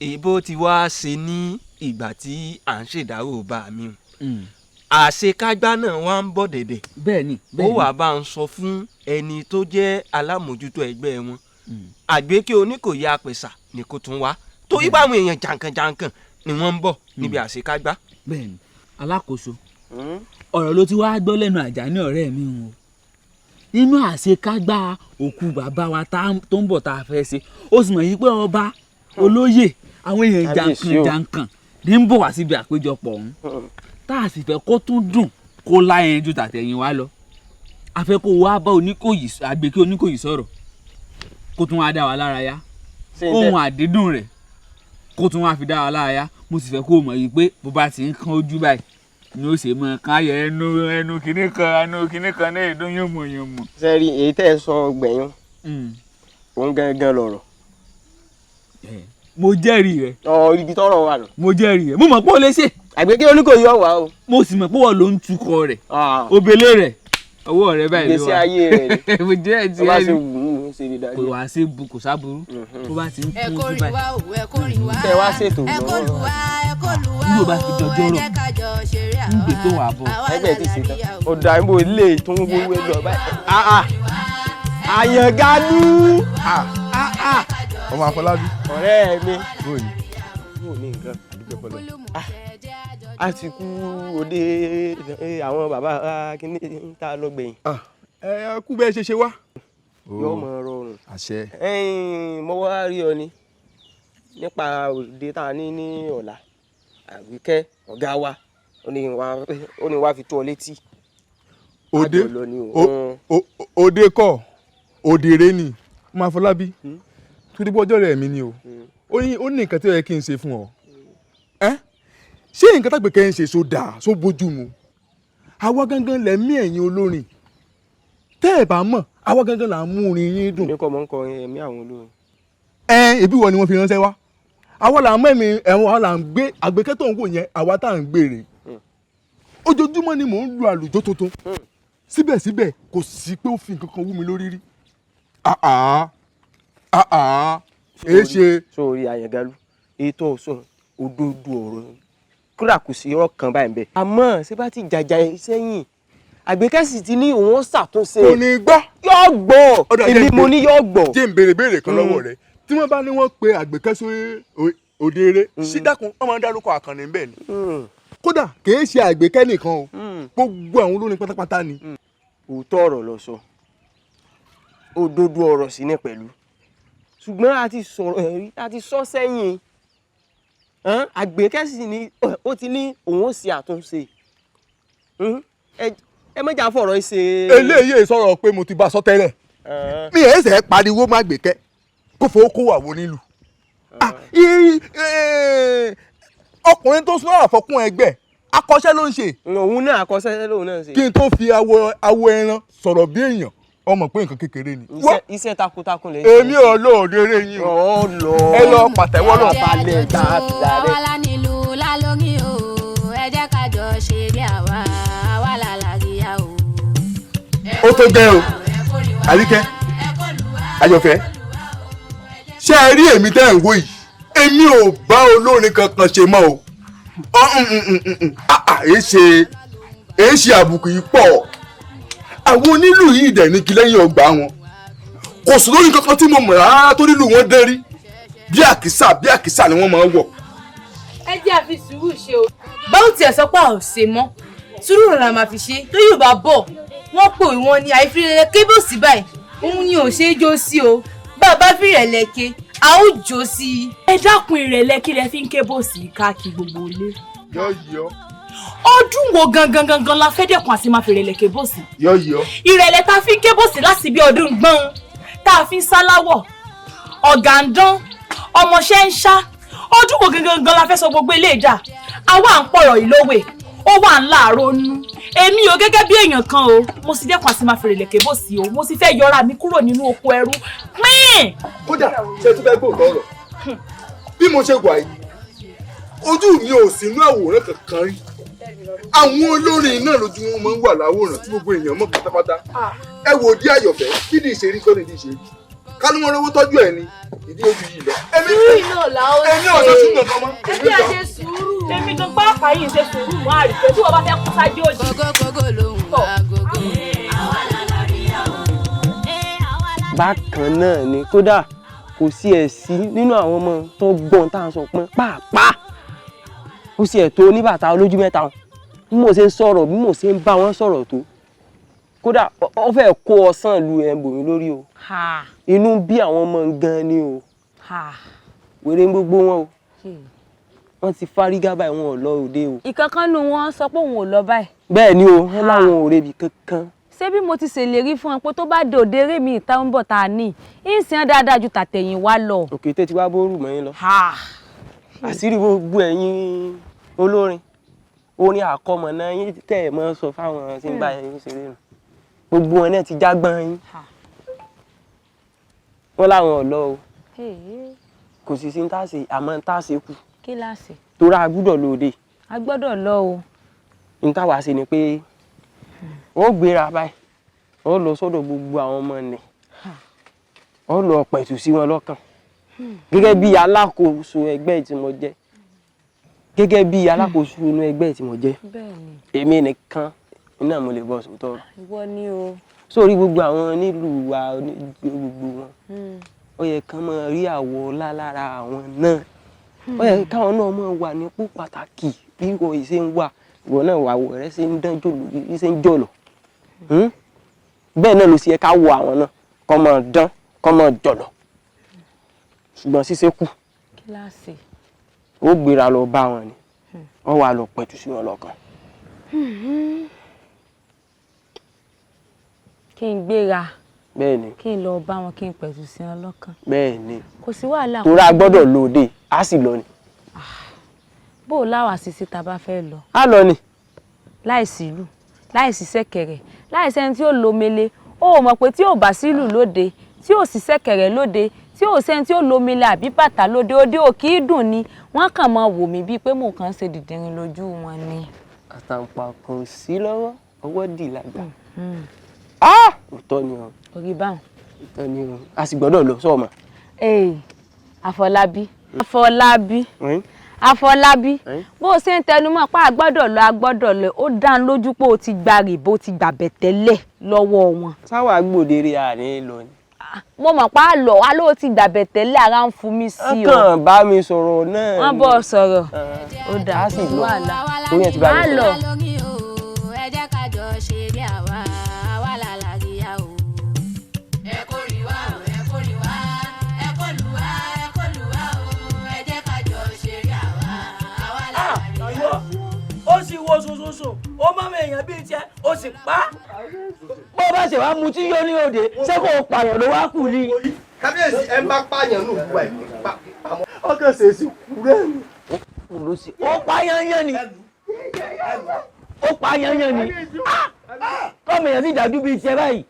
èbó ti wá ṣe ní ìgbà tí à ń ṣèdárò bá mi àṣekágbá náà wá ń bọ̀ dẹ̀dẹ̀. bẹ́ẹ̀ni ó wàá bá ń sọ fún ẹni tó jẹ́ alámòjútó ẹgbẹ́ wọn Àgbéké Oníkòyí apẹ̀sà ni kò tún wá tó yí báwọn èèyàn jàǹkànjàǹkàn ni wọ́n ń bọ̀ níbi àṣekágbá. bẹ́ẹ̀ni alákòóso ọ̀rọ̀ ló ti wá gbọ́ lẹ́nu Àjàní ọ̀rẹ́ mi o nínú àṣekágbá òkú bàbá wa tó ń bọ̀ tá a fẹ́ ṣe ó sì mọ̀ yí pé ọba olóyè àwọn èèyàn jàǹkànjàǹkàn ní ń bọ̀ wá síbi àpéjọpọ̀ ọ̀hún tá a sì fẹ́ kó tún dùn kó láyẹn ju tàtẹ̀yìn wá lọ a fẹ́ kó wá bá Àgbèké Oníkòyí sọ̀rọ̀ kó tún wá dá wa lára yá ohun àdídùn rẹ̀ kó tún wá fi dá wa lára yá mo sì fẹ́ kó mọ̀ yìí pé bó bá ti ń kán ojú báyìí ni ó ṣe mọ kán ayẹ ẹnu kìíní kan náà èdè yànmọ̀. sẹ́rí èyí tẹ́ ẹ sọ gbẹ̀yìn òun gangan lọ̀rọ̀. mo jẹ́rìí rẹ̀. ibi tọ́rọ̀ wà nù. mo jẹ́rìí rẹ̀ mo mọ̀ pé ó lè ṣe. Àgbèké Oníkòyí ọ̀wà o. mo sì mọ̀ pé wọ́n ló ń tukọ̀ rẹ̀ òbélé rẹ̀ ọwọ́ rẹ̀ báyìí ló wà. gbèsè ayé rẹ̀ ni. mo jẹ́ ẹ̀ tí ẹ rí kò wá sí kò sábúrú tó bá ti ń kún ojú báyìí. tẹ wá ṣètò lọ́wọ́ bí o bá fi dọjọ́ rọ̀ ń gbé tó wà bọ̀. ẹgbẹ́ ti ṣe tán ọ̀dà ìbò ilé tó ń gbówó ẹ lọ báyìí. àyàngalú. ọmọ Afọlábí. ọ̀rẹ́ mi. bóyá mo ní nǹkan a ti kú òde àwọn bàbá kìíní tá a lọ gbẹ̀yìn. ẹ kú bẹ́ẹ̀ ṣe wá. yóò mọ rọrùn. àṣẹ. mo wá rí ọ ni nípa òde tá a ní ọ̀la Àgbékẹ́ ọ̀gá wa ó ní wá fi tó ọ létí. òde kọ́ òdèrè ni ọmọ Afọlábí torí bọ́jọ́ rẹ̀ mi ni o ó ní nǹkan tí ó yẹ kí n ṣe fún ọ ṣé nǹkan t'Àgbékẹ́ ń ṣe so dáa so bójú mu àwa gangan lẹ̀mí ẹ̀yin olórin tẹ́ ẹ̀ bá mọ̀ àwa gangan là ń mú orin yín dùn. èmi kọ́ mọ̀ ń kọ ẹ̀mí àwọn olórin. ẹbí wọ ni wọ́n fi ránṣẹ́ wá àwa là ń mẹ́mi ẹ̀wọ̀n là ń gbé Àgbékẹ́ tó ń wò yẹn àwa tá à ń gbèrè ojoojúmọ́ ni mò ń lu àlùjọ tuntun síbẹ̀síbẹ̀ kò sí pé ó fi nǹkan kan wú mi lórí rí. èé ṣe. sórí Àyàngalú ètò ọ̀sán òdodo ọ̀rọ̀ kúrà kò sí ọkàn báyìí bẹ́ẹ̀. àmọ́ ṣé bá ti jàjà sẹ́yìn Àgbékẹ́ sì ti ní òun ṣàtúnṣe. kò ní gbọ́. yóò gbọ́ èmi mo ní yóò gbọ́. jẹ́ n béèrè béèrè kan lọ́wọ́ rẹ̀ tí wọ́n bá ní wọ́n pe Àgbẹ̀kẹ́ sórí òde eré sí dákun wọ́n máa ń dárúkọ Àkànní ń bẹ̀ ni. Kódà kìí ṣe Àgbẹ̀kẹ́ nìkan o gbogbo àwọn olórin pátápátá ni. òótọ́ ọ̀rọ̀ ló sọ òdodo ọ̀rọ̀ sí ní pẹ̀lú ṣùgbọ́n a ti sọ̀rọ̀ ẹ̀rí a ti sọ sẹ́yìn Àgbẹ̀kẹ́ sì ni ó ti ní òun ó ṣe àtúnṣe ẹ mọ̀jà fọ̀rọ̀ ṣe. eléyìí sọ̀rọ̀ pé mo ti bá a sọ tẹ́lẹ̀ mi ẹ̀ ṣẹ̀ pariwo má Àgbẹ̀kẹ́ kó fowó kó wà wọ nílùú ọkùnrin tó sún àfọkún ẹgbẹ́ akọ́ṣẹ́ ló ń ṣe. òun náà akọ́ṣẹ́ lòun náà ń ṣe. kí n tó fi awọ ẹran sọ̀rọ̀ bí èèyàn ọmọ pé nǹkan kékeré ni. iṣẹ́ takuntakun lè ṣe. èmi ò lọ òde eré yín o. ẹ lọ pàtẹ́wọ́ lọ. balẹ̀ gbà á ti dáre. àwa la nílùú lálórí o ẹ jẹ́ ká jọ ṣe bí àwa làlàríyá o. ó tó gẹ́ o Àríkẹ́ Àjọkẹ́ ṣé ẹ rí èmi tẹ́ ẹ̀ ń wò yìí èmi ò bá olórin kankan ṣe mọ́ o èé ṣe àbùkù yìí pọ̀ àwọn onílù yìí dẹ̀ ní kí lẹ́yìn ọgbà wọn kò sí lórí kankan tí mo mọ̀ rárá tó nílù wọn dé rí bí àkísà ni wọ́n máa ń wọ̀. ẹ jẹ́ àfi sùúrù ṣe o. báwo tiẹ̀ sọ pé a ò ṣe mọ́ sùúrù la máa fi ṣe tó yóò bá bọ̀ wọ́n pè wọ́n ní àìfirẹ̀lẹ̀ kébòsì báyìí òun ni ò ṣe é jó sí o bàbá fìrẹ̀lẹ̀ ké a ó jó sí i. ẹ dákun ìrẹ̀lẹ̀ kí lẹ fi ń kébòsì káàkiri gbogbo ilé. yọ. ọdún wo gangan la fẹ́ dẹ̀kun àti máa fìrẹ̀lẹ̀ kébòsì. yọ. ìrẹ̀lẹ̀ tá a fi ń kébòsì láti bí ọdún gbọ́n tá a fi ń sáláwọ̀ ọ̀gá ń dán ọmọọṣẹ́ ń ṣá ọdún wo gangan la fẹ́ sọ gbogbo ilé ìjà àwa ń pọ̀rọ̀ ìlówè ó wà ń láàárọ̀ nú èmi ò gẹ́gẹ́ bí èèyàn kan o mo sì dẹ́kun àti máa fìrẹ̀lẹ̀ kébòsì o mo sì fẹ́ yọra mi kúrò nínú oko ẹrú pín. kódà ṣe tún fẹ́ gbòòtọ́ ọ̀rọ̀ bí mo ṣe wà yìí ojú mi ò sínú àwòrán kankan rí àwọn olórin náà lójú wọn máa ń wà láwòrán tí gbogbo èèyàn mọ̀ pátápátá ẹ wò di Àyọ̀fẹ́ kí ni ìṣerí kọ́ ni ìdí ìṣerí ká ló wọn rówó tọ́jú ẹ̀ ni ìdí ojú yìí lọ. sùúrù náà la ó ṣe èmi ò sọ sùúrù nǹkan mọ́. ẹbí àṣẹ sùúrù. èmi gan pàápàá yìí ṣe sùúrù mọ́ àrìkẹ́ tí wọ́n bá fẹ́ kú sáájú òjì. gógógógó lòun àgógó. bákan náà ni kódà kò sí ẹ̀sí nínú àwọn ọmọ tó gbọ́n tá à ń sọ pé pàápàá ó sì ẹ̀ tó oníbàtà olójú mẹ́ta wọn bí mo ṣe ń sọ̀rọ̀ bí mo ṣe ń bá wọn sọ̀rọ̀ tó kódà ó fẹ́ kó ọsàn lu ẹ̀ bòmí lórí o inú bí àwọn ọmọ gan ni o wèrè gbogbo wọn o wọ́n ti fárígá báyìí wọn ò lọ òde o. ìkankan nu wọn sọ pé òun ò lọ báyìí. bẹ́ẹ̀ ni o wọ́n láwọn ò rebi kankan. ṣé bí mo ti ṣèlérí fún ẹ pé tó bá dòde eré mi ìta ń bọ̀ tá a ní ìsìn dáadáa ju tàtẹ̀yìn wá lọ. òkè tẹ́ ti wá bóòrù mọ́ yín lọ. àṣírí gbogbo ẹ̀yin olórin orin àkọmọ̀ náà yín tẹ́ ẹ̀ mọ́ sọ fáwọn tí ń bá yín ṣeré nù gbogbo wọn náà ti jágbọ́n yín wọ́n láwọn ò lọ o kò sì sí ń tàṣe àmọ́ ń tàṣe kù. kí la ṣe. torí a gbọ́dọ̀ lóde. a gbọ́dọ̀ lọ o. n táwa ṣe ni pé ó gbéra báyìí ó lọ sọ́dọ̀ gbogbo àwọn ọmọ nì ó lọ pẹ̀tù sí wọn lọ́kàn gẹ́gẹ́ bí alákòóso ẹgbẹ́ tí mo jẹ́ gẹ́gẹ́ bí alákòóso inú ẹgbẹ́ tí mo jẹ́ èmi nìkan iná mo lè bọ́ sòótọ́. ìwọ ni o. sórí gbogbo àwọn nílùú wa gbogbo wọn ó yẹ kán máa rí àwọ̀ ọlá lára àwọn náà ó yẹ káwọn náà máa wà nípò pàtàkì bí ìwọ yìí ṣe ń wà ìwọ náà wà wọ rẹ ṣe ń dán jòlò bí ṣe ń jọlọ bẹ́ẹ̀ náà ló ṣe yẹ ká wọ àwọn náà kọ́ máa dán kọ́ máa jọlọ ṣùgbọ́n ṣíṣe kù kíláàsì ó gbéra lọ bá wọn ni wọ́n wà lọ pẹ̀tù sí wọn lọ́kàn. kí n gbéra bẹ́ẹ̀ni kí n lọ bá wọn kí n pẹ̀tù sí wọn lọ́kàn. bẹ́ẹ̀ni kò sí wàhálà. torí a gbọ́dọ̀ lòde a sì lọ ni. bó o láwà sí síta bá fẹ́ lọ. a lọ ni. láìsí ìlú láìsí ṣẹ̀kẹ̀rẹ̀ láìsí ẹni tí ó lo mele ó mọ̀ pé tí ò bá sí ìlú lóde tí ò sí ṣẹ̀kẹ̀rẹ̀ lóde tí ò sẹ́ni tí ó lo mele àbí bàtà lóde òde ò kì í dùn ni wọ́n kàn máa wò mí bíi pé mò ń kàn ṣe dìdìrín lójú wọn ni. àtàǹpà kò sí lọ́wọ́ ọwọ́ dì lágbà. òótọ́ ni o. orí báwọn. òótọ́ ni o a sì gbọ́dọ̀ lọ sọ́ọ̀mà. Àfọlábí Àfọlábí bó o ṣe ń tẹnumọ́ pa agbọ́dọ̀ lọ ó dá ń lójú pé o ti gba rìbó ti gbàbẹ̀ tẹ́lẹ̀ lọ́wọ́ wọn. sáwà gbòdèrè àní lọ ni. mo mọ̀ pa lọ wá ló ti gbàbẹ̀ tẹ́lẹ̀ ara ń fún mi sí o. kàn bá mi sọ̀rọ̀ náà. wọ́n bọ̀ sọ̀rọ̀ ó dà á sì lọ wàhálà torí ẹ ti bá mi sọ̀rọ̀. ẹ jẹ́ ká jọ ṣe bí àwa làlàyé o. ẹ kò rí wa o ẹ kò rí wa ẹ kò lù wá o ẹ jẹ́ ká jọ ṣe bí àwa làlàyé o. ó sì wo sòsòsò ó mọ mi èèyàn bíi tiẹ̀ ó sì pa. bó bá ṣe wá mu tí yóò ní òde ṣé kò pààyàn ló wá kù ni. kábíyèsí ẹ bá pààyàn nù wá ẹ pamọ́. ọkàn ṣèṣì kúrẹ́ ni. ó pa yányán ni ó pa yányán ni kọ́mọ èèyàn sì dájú bíi tiẹ̀ báyìí.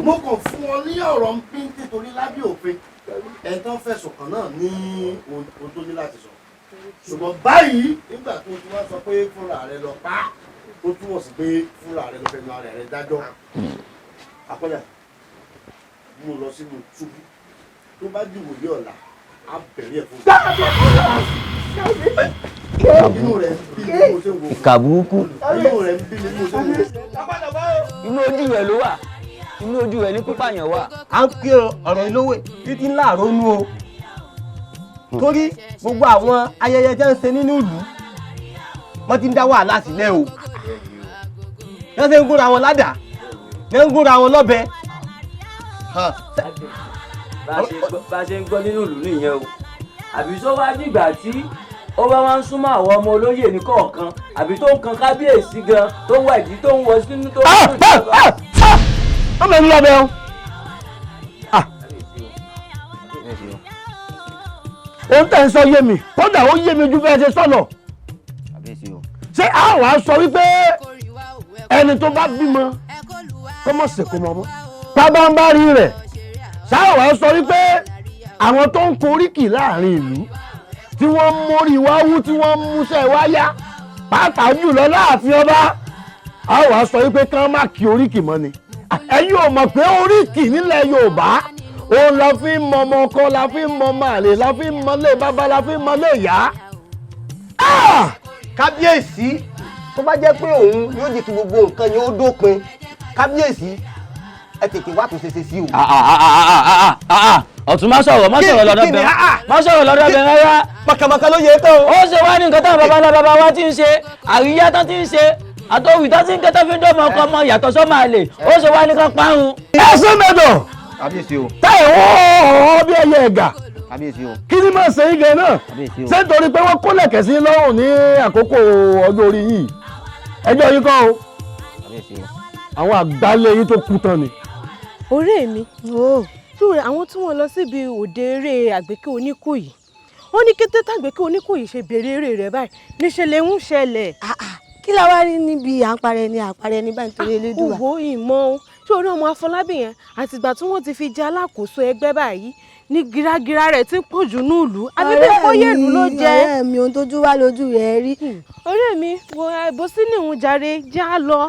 mo kàn fún ọ ní ọ̀rọ̀ ń pín nítorí lábẹ́ òfin ẹni tó ń fẹ̀sùn kàn náà ní ohun tó ní láti sọ ṣùgbọ́n báyìí nígbà tó ti wá sọ pé fúnra rẹ lọ pa ó túmọ̀ sí pé fúnra rẹ lọ fẹnu ara rẹ dájọ́ àpẹẹrẹ mo lọ sínú túbú tó bá dìbò yí ọ̀la á bẹ̀rẹ̀ ẹ̀ fún inú rẹ̀ ń bí ní mo ṣe ń wo kàbúrúkú inú rẹ̀ ń bí ní mo ṣe ń wo. inú ojú rẹ̀ ló wà inú ojú rẹ̀ ní pípààyàn wà. à ń pè ọ̀rọ̀ ìlówó títí ńlá ronú o torí gbogbo àwọn ayẹyẹ tí wọ́n ń ṣe nínú ìlú wọ́n ti ń dá wàhálà sílẹ̀ o wọ́n ṣe ń gúnra wọn ládàá wọ́n ń gúnra wọn lọ́bẹ. bá a ṣe ń gbọ́ nínú ìlú nìyẹn o àbí tó wá dìgbà tí ó bá wá ń súnmọ́ àwọn ọmọ olóyè ní kọ̀ọ̀kan àbí tó ń kan kábíyèsí gan tó wà ìdí tó ń wọ sínú tó ń sùn ìjọba. wọ́n mẹ́rin lọ́bẹ̀ o. ohun tẹ̀ ń sọ yé mi kódà ó yé mi ju bẹ́ẹ̀ ṣe sọ̀nà. ṣé a wàá sọ wípé ẹni tó bá bímọ kó mọ̀ sèkó mọ́ mọ́ pábánbárí rẹ̀ ṣáà wàá sọ wípé àwọn tó ń koríkì láàrin ìlú tí wọ́n ń mórí wá wú tí wọ́n ń múṣẹ́ wá yá pàápàá jùlọ láàfin ọba a wàá sọ wípé kán má kí oríkì mọ́ ni ẹ̀yin ò mọ̀ pé oríkì nílẹ̀ Yorùbá òun la fi ń mọ ọmọ ọkọ la fi ń mọ ọmọ àlè la fi ń mọlé bàbá la fi ń mọlé ìyá. kábíyèsí tó bá jẹ́ pé òun yóò jẹ́ kí gbogbo nǹkan yẹn ó dópin kábíyèsí ẹ tètè wá tó ṣeṣe sí o. ọ̀tún má sọ̀rọ̀ lọ́dọ̀ bẹ̀rẹ̀ má sọ̀rọ̀ lọ́dọ̀ bẹ̀rẹ̀ rárá. mọ̀kàmọ̀kà ló yẹ tó. ó ṣe wá ní nǹkan táwọn baba wa ti ń ṣe àríyá tán ti ń ṣe àtọ̀wì tó ti ń kẹ́tọ́ fi ń dọ́mọ ọkọ ọmọ yàtọ̀ sọ́mọ àlè ó ṣe wá ní kan parun. ẹsẹ̀ mẹ́dọ̀ kábíyèsí o. táyà wọ́n bí ẹyẹ ẹ̀gà kábíyèsí o. kí ni máa ṣe yín gan náà ṣé nítorí pé wọ́n kó lẹ̀kẹ̀ sí lọ́rùn ní àkókò ọjọ́ orí yìí ẹjọ́ yín kọ́ o àwọn àgbálẹ̀ yín tó kú tán ni. ọ̀rẹ́ mi ṣùgbọ́n àwọn tí wọ́n lọ síbi òde eré Àgbẹ̀kẹ́ Oníkòyí ó ní kété tàgbẹ̀kẹ́ Oníkòyí ṣe bẹ̀rẹ̀ eré rẹ̀ báyìí níṣẹ̀lẹ̀ ń ṣẹlẹ̀. kí la wá rí níbi àparẹ ni báyìí nítorí Elédùà. òwò ìmọ̀ ṣé orí ọmọ Afọlábí yẹn àtìgbà tí wọ́n ti fi jẹ́ alákòóso ẹgbẹ́ báyìí ní gírágírá rẹ̀ ti ń pọ̀ jù ní ìlú àbí bí kóyè ìlú ló jẹ́. ọ̀rẹ́ mi ohun tójú wá lójú rẹ̀ rí. ọ̀rẹ́ mi wo ẹ̀bọ sínú ìhun jàre já lọ.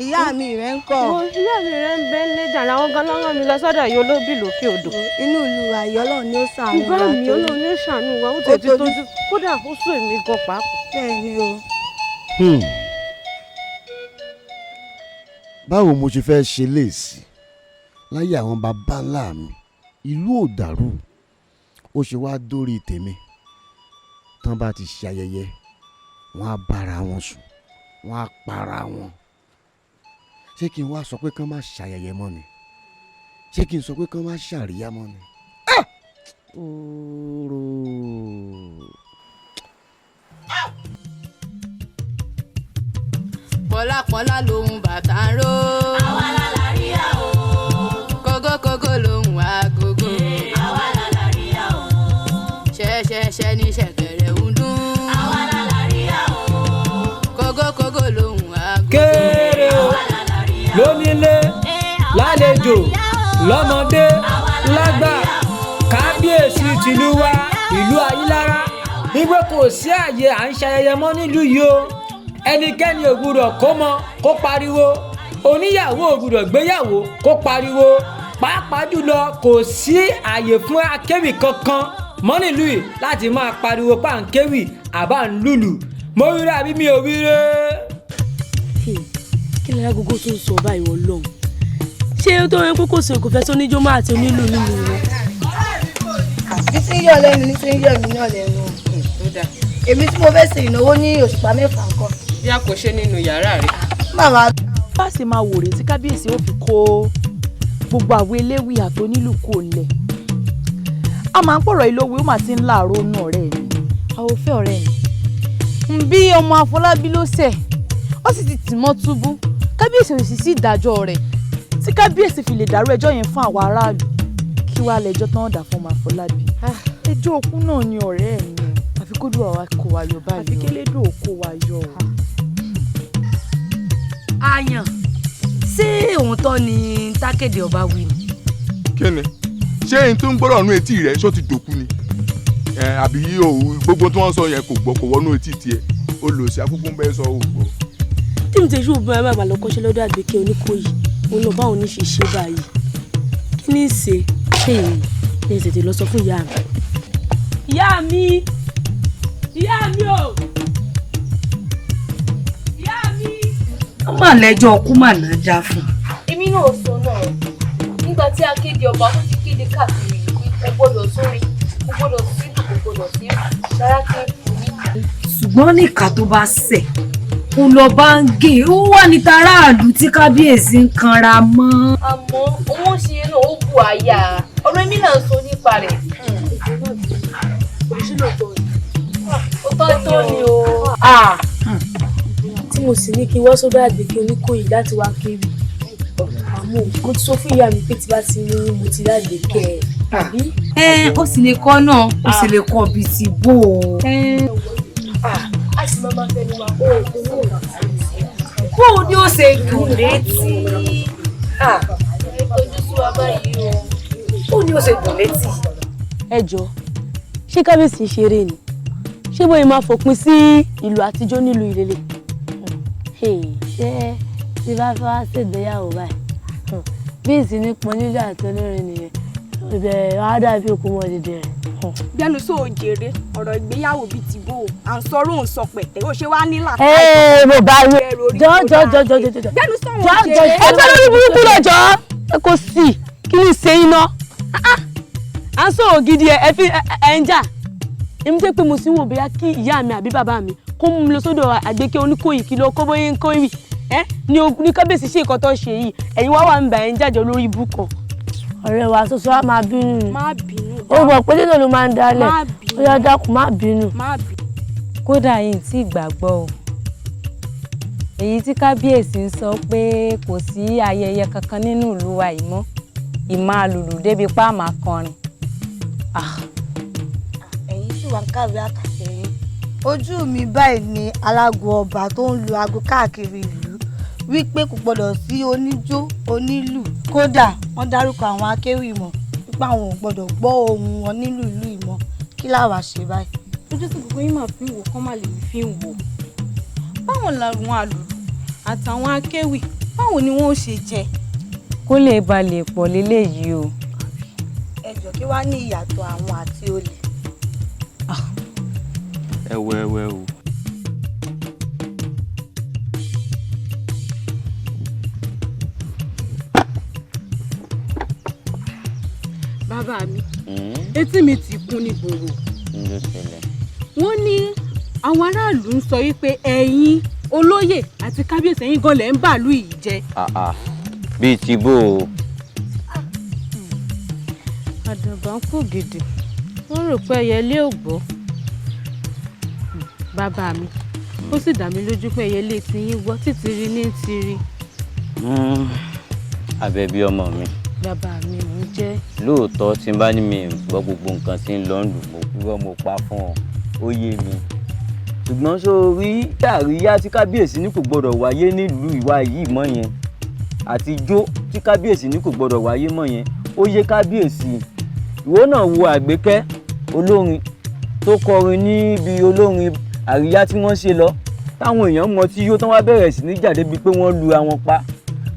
ìyá mi rẹ̀ ń kọ́. ìyá mi rẹ̀ ń bẹ́ ń lé jàre àwọn gan lọ́wọ́ mi lọ sọ́dọ̀ yìí olóbì lókè odò. inú ìlú àyè Ọlọ́run ni ó ṣàánú wa tó. ìbá mi Ọlọ́run ni ó ṣàánú wa ó tètè tójú kódà ó sún èmi gan pàápàá. bẹ́ẹ̀ ni o. báwo mo ṣe fẹ́ ṣe léèsì láyé àwọn baba ńlá mi ìlú ò dàrú ó ṣe wá dórí tèmi tán bá ti ṣe ayẹyẹ wọn á bára wọn sùn wọn á para wọn ṣé kí n wá sọ pé kán má ṣayẹyẹ mọ́ ni ṣé kí n sọ pé kán má ṣàríyá mọ́ ni. pọ̀lápọ̀lá lòun bàtà ń ró. àwa làlàríyá o. kógókógó lòun àgógó. àwa làlàríyá o. ṣẹ́ṣẹ́ṣẹ́ ní ṣẹ̀kẹ̀rẹ̀ ń dún. àwa làlàríyá o. kógókógó lòun àgógó. kéré o lónílé lálejò lọ́mọdé lágbà kábíyèsí tìlú wa ìlú Ayílára wípé kò sí àyè à ń ṣayẹyẹ mọ́ nílùú yìí o ẹnikẹ́ni ò gbúdọ̀ kó mọ kó pariwo oníyàwó ò gbúdọ̀ gbéyàwó kó pariwo pàápàá jùlọ kò sí àyè fún akéwì kankan mọ́ nílùú yìí láti máa pariwo páńkéwì àbá ń lùlù mo rí rẹ àbí mi ò rí rẹ. kí lẹ́yà gbogbo tó ń sọ báyìí Ọlọ́run ṣé tó yẹ kókó sọ kò fẹ́ sọ níjó máa àti onílù nínú rẹ̀. bí tí ń yọ lẹ́nu ní tí ń yọ mí náà lẹ́nu èmi tí mo fẹ́ ṣe ìnáwó ní òṣùpá 4 nǹkan. bí a kò ṣe nínú yàrá rẹ̀. màmá. bá a ṣe máa wòrè tí kábíyèsí ó fi kó gbogbo àwọn eléwì àtonílù kò lẹ̀ a máa ń pọ̀rọ̀ ìlówó ó mà ti ń láàárọ̀ nù ọ̀rẹ́ mi. àwọn òfẹ́ ọ̀rẹ́ mi bí ọmọ Afọlábí ló ṣẹ̀ ó sì ti tì mọ́ túbú kábíyèsí ò sì sí ìdájọ́ rẹ̀. tí kábíyèsí fi lè dàrú ẹjọ́ yẹn fún àwọn aráàlú kí wàá lẹ́jọ́ tán dà fún ọmọ Afọlábí. ẹjọ́ òkú náà ni ọ̀rẹ́ mi àfi kó dùn àwa kó wa yọ báyìí àfi kélédò kó wa yọ. àyàn ṣé òun tọ́ ni tákéde ọba wí ni. kí ni ṣé ẹni tó ń gbọ́dọ̀ nú etí rẹ̀ ṣó ti dòkú ni àbí gbogbo tí wọ́n sọ yẹn kò gbọ́ kò wọnú etí tiẹ̀ ó lò sí akókó ń bẹ́ẹ̀ sọ ògbó. tí mo ti ṣú bá bàbá lọ kọ́ṣẹ́ lọ́dọ̀ Àgbèkè Oníkòyí òun lọ bá òun ní ṣe báyìí kí ni í ṣe ní tètè lọ sọ fún ìyá mi. ìyá mi o ìyá mi. wọ́n mà lẹ́jọ́ ọkú mà náà já fún. èmi náà sọ náà nígbà tí akéde ọba tó ti kéde káàkiri kò gbọdọ̀ sórí kò gbọdọ̀ sílù kò gbọdọ̀ sí rárá kí n ní. ṣùgbọ́n ní ìka tó bá ṣẹ̀ kò lọ bá ń gé ó wà ní taráàlú tí kábíyèsí ń kanra mọ́. àmọ́ owó ṣe náà ó bu àyà ọ̀rọ̀ èmi náà sọ nípa rẹ̀. ó tọ́ ni o. tí mo sì ní kí n wá sọ́dọ̀ Àgbèkè Oníkòyí láti wá kiri àmọ́ mo ti sọ fún ìyá mi pé tí bá ti ní mo ti lágbèkẹ́ àbí. ó sì lè kọ́ náà ó sì lè kọ́ bíi ti bó o. a sì máa fẹnu wa kó o ní òun bó o ní ó ṣe dùn létí. ojú sí wa báyìí o. bó o ní ó ṣe dùn létí. ẹ jọ ṣé kábíyèsí ṣeré ni ṣé bóyá máa fòpin sí ìlú àtijọ́ nílùú ìrẹ̀lẹ̀. ṣé tí bá fẹ́ wá ṣègbéyàwó báyìí bí ìsinmi pọn nílò àti olórin nìyẹn ibẹ̀ wàá dàbí òkú mọ́ dídì rẹ̀. bẹ́ẹ̀ni sọ òjèrè ọ̀rọ̀ ìgbéyàwó bíi ti bò à ń sọ̀rọ̀ òun sọ pẹ̀tẹ́ ó ṣe wá nílà. mo bá rí jọ. bẹ́ẹ̀ni sọ òjèrè. ẹgbẹ́ lórí burúkú lọ́jọ́ ẹ kò sí kí ni ṣe iná à ń sọ̀rọ̀ gidi ẹ̀ ń jà èmi tẹ́ pé mo sì ń wò bóyá kí ìyá mi àbí bàbá mi kó mú mi lọ sọ́dọ̀ Àgbèkè Oníkòyí kí lọ kó bóyá ń kó ìrì ní kábíyèsí ṣe nǹkan tó ṣe yìí ẹ̀yin wá wà ń bà ẹ̀ ń jàjọ lórí ibú kan. ọ̀rẹ́ wa ṣoṣo á máa bínú ni. má bínú. ó mọ̀ pé nínú ló máa ń dalẹ̀ ó yá dákun má bínú. kódà yìí tí gbàgbọ́ o èyí tí kábíyèsí ń sọ pé kò sí ayẹyẹ kankan nínú ìlú wa yìí mọ́ ìmọ̀ àlùlù débi pa àmà kọrin. ẹ̀yin sì wá ń kàwé àkàtẹ̀yìn ojú mi báyìí ni alágo ọba tó ń lu aago káàkiri ìlú wípé kò gbọdọ̀ sí oníjó onílù kódà wọ́n dárúkọ àwọn akéwì mọ́ wípé àwọn ò gbọdọ̀ gbọ́ ohùn wọn nílùú ìlú ìmọ̀ kí làwa ṣe báyìí. ojú tí gbogbo yín máa fi ń wò kán má lè fi ń wò báwo làwọn àlùlù àtàwọn akéwì báwo ni wọ́n ó ṣe jẹ. kó lè balẹ̀ pọ̀ léléyìí o. ẹ jọ kí wàá ní ìyàtọ̀ àwọn àti olè. ẹwẹ o. bàbá mi etí mi ti kún ní gbòòrò wọ́n ní àwọn aráàlú ń sọ wípé ẹ̀yin olóyè àti kábíyèsí ẹ̀yin gan lẹ ń bàálù yìí jẹ. bíi ti bó o. àdàbà ń kú gidi wọ́n rò pé ẹyẹlé ò gbọ́ bàbá mi ó sì dá mi lójú pé ẹyẹlé tí yín gbọ́ títìrí ní tìrí. Àbẹ̀bí ọmọ mi. bàbá mi ò ń jẹ́. lóòótọ́ tí n bá ní mi gbọ́ gbogbo nǹkan tí ń lọ ń lù mo kúrò mo pa fún ọ ó yé mi ṣùgbọ́n sórí àríyá tí kábíyèsí ní kò gbọdọ̀ wáyé nílùú ìwà yìí mọ́ yẹn àti ijó tí kábíyèsí ní kò gbọdọ̀ wáyé mọ́ yẹn ó yé kábíyèsí ìwọ náà wo Àgbékẹ́ olórin tó kọrin níbi olórin àríyá tí wọ́n ṣe lọ táwọn èèyàn mọ tí yóò tán wá bẹ̀rẹ̀ sí ní jáde bíi pé wọ́n lu àwọn pa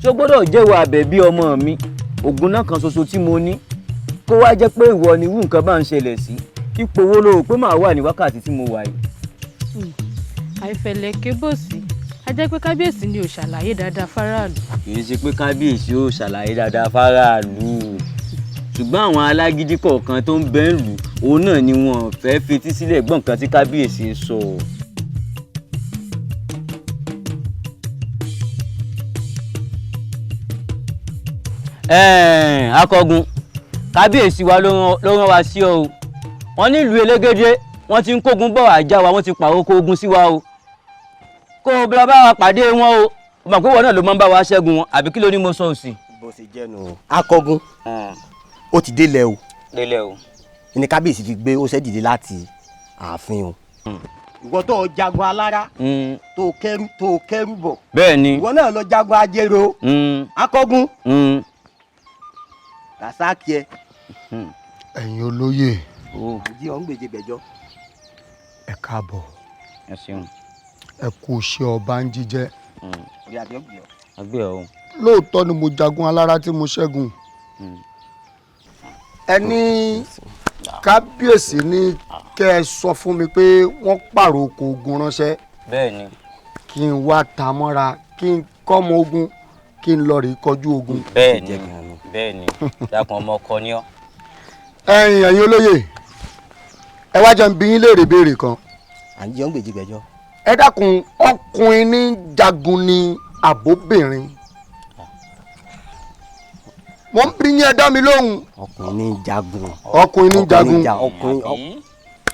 ṣó gbọ́dọ̀ jẹ́wọ́ Àbẹ̀bí ọmọ mi ògùn náà kan ṣoṣo tí mo ní kó wá jẹ́ pé ìwọ ni irú nǹkan bá ń ṣẹlẹ̀ sí ipò wo lo rò pé màá wà ní wákàtí tí mo wà yìí. àìfẹ̀lẹ̀ kébòsí a jẹ́ pé kábíyèsí ni ò ṣàlàyé dáadáa fáráàlú. kì í ṣe pé kábíyèsí ò ṣàlàyé dáadáa fáráàlú ṣùgbọ́n àwọn alágídí kọ̀ọ̀kan tó ń bẹ ń lù òun náà ni wọn fẹ́ fetí sílẹ̀ gbọ́n nǹkan tí kábíyèsí sọ. Akọgun kábíyèsí wa ló rán wa sí ọ o wọ́n nílùú Elégédé wọ́n ti ń kógun bọ̀ àjà wa wọ́n ti pàrókò ogun sí wa o kó o bá wa pàdé wọn o mọ̀ pé wọn náà ló máa ń bá wa ṣẹ́gun wọn àbí kí ló ní mo sọ òsì. bó ṣe jẹ́ nu Akọgun ó ti délẹ̀ o. délẹ̀ o. ní kábíyèsí fi gbé ó ṣẹ́ dìde láti ààfin o. ìwọ tó jagun alára tó kẹ́rù bọ̀. bẹ́ẹ̀ni. ìwọ náà lọ jagun ajérò. Akọgun. Rasaki ẹ. ẹ̀yin olóyè. jí ọ̀ ń gbèjè bẹ̀jọ́. ẹ káàbọ̀. ẹ ṣeun. ẹ kú iṣẹ́ ọba ń jíjẹ́. àgbẹ̀ ọ̀. lóòótọ́ ni mo jagun alára tí mo ṣẹ́gun. ẹni kábíyèsí ní kẹ́ ẹ sọ fún mi pé wọ́n pàrokò ogun ránṣẹ́. bẹ́ẹ̀ni. kí n wá ta mọ́ra kí n kọ́mọ ogun kí n lọ rí kọjú ogun. bẹ́ẹ̀ni dákun ọmọ ọkọ ni ọ. ẹ̀yin olóyè ẹ wá jẹ́ n bi yín léèrè béèrè kan. à ń jẹ́ ń gbèjì gbẹ́jọ́. ẹ dákun ọkùnrin ní jagun ni àbóbìnrin. mo ń bí yín ẹ dá mi lóhùn. ọkùnrin ní jagun. ọkùnrin ní jagun.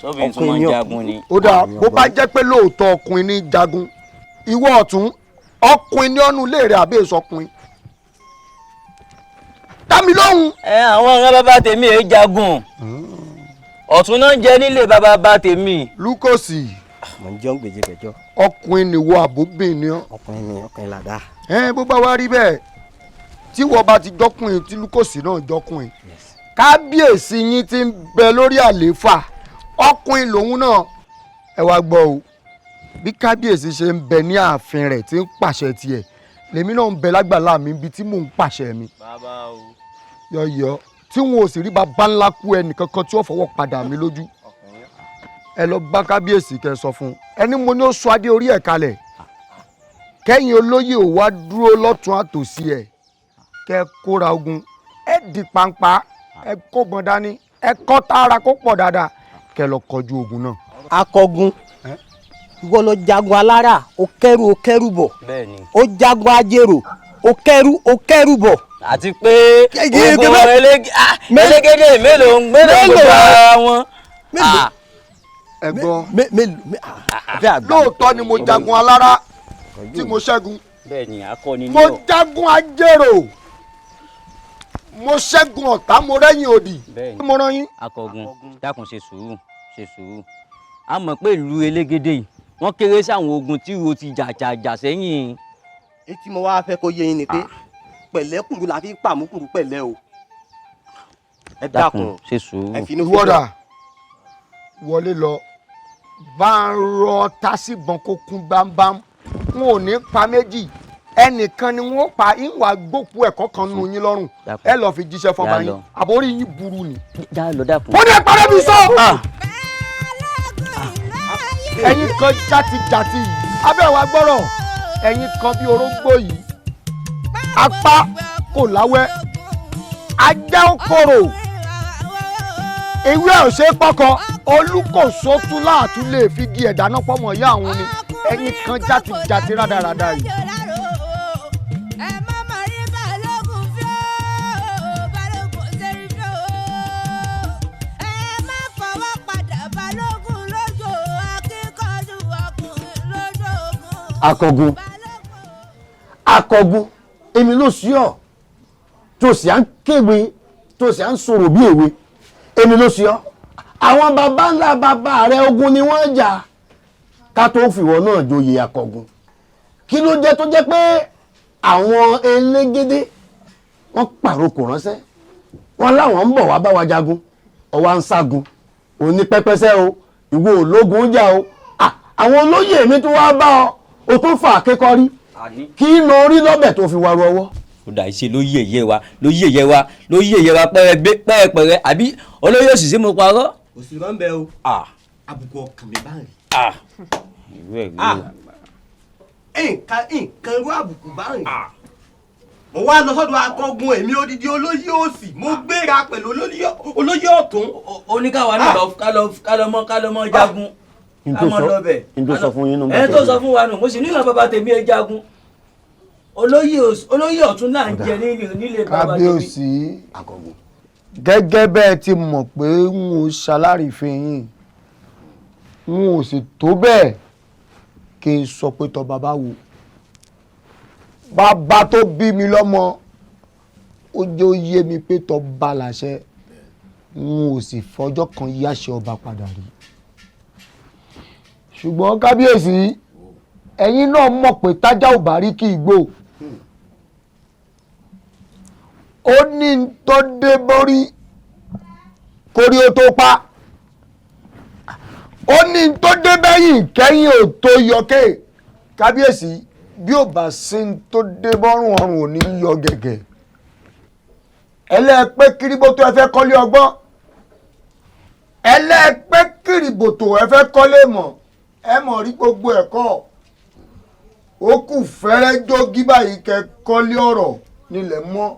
sóbìnrin tó máa ń jagun ni. ó dáa bó bá jẹ́ pé lóòótọ́ ọkùnrin ní jagun ìwọ ọ̀tún ọkùnrin ní ọ̀nù léèrè àbí ìsọkùnrin. dá mi lóhùn. àwọn ọ̀rẹ́ bàbá tèmi èé jagun ọ̀tún náà jẹ́ nílé bàbá tèmi. lukosi. mo ń jẹ́ ń gbèjì gbẹ́jọ́. ọkùnrin nìwọ àbóbìnrin ni ọ. ọkùnrin làdá. bó bá wá rí bẹ́ẹ̀ tí wọ́n bá ti jọ́kùnrin tí lukosi náà jọ́kùnrin kábíyèsí yín ti ń bẹ lórí àlééfà ọkùnrin lòun náà ẹ wá gbọ́ o bí kábíyèsí ṣe ń bẹ ní ààfin rẹ̀ tí ń pàṣẹ tiẹ̀ lèmi náà ń bẹ lágbàlá mi ibi tí mò ń pàṣẹ mi. bàbá o. yọ̀yọ̀ tí wọn ò sì rí bàbá ńlá kú ẹnìkankan tí ó fọwọ́ padà mi lójú ẹ lọ bá kábíyèsí kẹ́ sọ fún un ẹni mo ní ó sọ adé orí ẹ̀ kalẹ̀ kẹ́yìn olóyè ò wá dúró lọ́tún àtòsí ẹ̀ kẹ́ kóra ogun ẹ di pàǹpà ẹ kógbọn dání ẹ kọ́ tààrà kó pọ̀ dáadáa kẹ́ lọ kọjú ogun náà. Akọgun ìwọ lọ jagun alára ó kẹ́rù bọ̀ ó jagun ajérò ó kẹ́rù bọ̀. àti pé ogun elégédé mélòó ń gbogbo ara wọn. ẹ gbọ́ lóòótọ́ ni mo jagun alára tí mo ṣẹ́gun mo jagun ajérò mo ṣẹ́gun ọ̀tá mo rẹ́yìn òdì mo rán yín. Akọgun dákun ṣe sùúrù a mọ̀ pé ìlú Elégédé yìí wọ́n kéré sáwọn ogun tí o ti jà sẹ́yìn. etí mo wá fẹ́ kó yé yín ni pé pẹ̀lẹ́kùrú la fi pàmùkùrú pẹ̀lẹ́ o. ẹ dákun ṣe sùúrù. wọ́dà wọlé lọ bá ń rọ tásìbọn kó kún bámbám wọn ò ní pa méjì ẹnìkan ni wọn pa ìwà gbókù ẹ̀kọ́ kan nù yín lọ́rùn ẹ lọ́ọ́ fi jíṣẹ́ fọba yín àbórí yín burú ni. wọ́n ní ẹ parẹ́ mi sọ. ẹ̀yin kan játijàti yìí abẹ́ wa gbọ́rọ̀ ẹ̀yin kan bí orógbó yìí apá kò láwẹ́ ajá òkòrò ewé ọ̀sẹ̀ pọ́kọ olùkóso tún láàtú lè fi di ẹ̀dá náà pọ̀ mọ́ ìyá àwọn ni ẹ̀yin kan játijàti rádaràda yìí. Akọgun èmi ló sí ọ tó sì à ń kéwe tó sì à ń sọ̀rọ̀ bí èwe èmi ló sí ọ àwọn baba ńlá baba rẹ ogun ni wọ́n jà ká tó fìwọ náà joyè Akọgun kí ló jẹ́ tó jẹ́ pé àwọn Elégédé wọ́n pàrokò ránṣẹ́ wọ́n láwọn ń bọ̀ wá bá wa jagun ọwọ́ ń ságun òní pẹ́pẹ́sẹ́ o ìwọ ológun jà o àwọn olóyè mi tó wá bá ọ o tó fà kékọ́rí kí n lọ rí lọ́bẹ̀ tó fi wá ru ọwọ́. ó dà ṣe ló yẹ̀yẹ́ wa pẹ́ẹ́pẹ́rẹ́ àbí olóyè òṣìṣẹ́ mo parọ́. òsì máa ń bẹ o àbùkù ọkàn mi bá ń rí. ìwé ẹ̀ gbé o. nǹkan irú àbùkù báyìí. Mo wá lọ sọ́dọ̀ akọgun èmi odidi olóyè òsì mo gbéra pẹ̀lú olóyè ọ̀tún. Oníkàwá náà ká lọ mọ jagun ká mọ lọbẹ. n tó sọ fún yín nù. ẹ tó sọ fún wa nù mo sì nílò bàbá tèmi ẹ jagun olóyè ọ̀tún náà ń jẹ nílé bàbá tèmi. Kábíyèsí gẹ́gẹ́ bẹ́ẹ̀ ti mọ̀ pé n ò ṣalárìífín yín n ò sì tó bẹ́ẹ̀ kí n sọ pé tọ́ bàbá wo bàbá tó bí mi lọ́mọ ó jẹ́ ó yé mi pé tọ́ bá láṣẹ n ò sì fọjọ́ kan yáṣẹ ọba padà rí ṣùgbọ́n kábíyèsí ẹ̀yin náà mọ̀ pé tájà ò bá rí kí igbó ó ní tó dé borí kórí ó tó pa ó ní tó dé bẹ́yìn kẹ́yìn ò tó yọké kábíyèsí bí ò bá sí tó dé bọ́rùn ọrùn ò ní yọ gẹ̀gẹ̀ ẹlẹ́ẹ̀pẹ́ kiriboto ẹ fẹ́ kọ́lé ọgbọ́n ẹlẹ́ẹ̀pẹ́ kiriboto ẹ fẹ́ kọ́lé mọ̀ ẹ mọ̀ rí gbogbo ẹ̀kọ́ ó kù fẹ́rẹ́ jógí báyìí kẹ́ kọ́lé ọ̀rọ̀ nílẹ̀ mọ́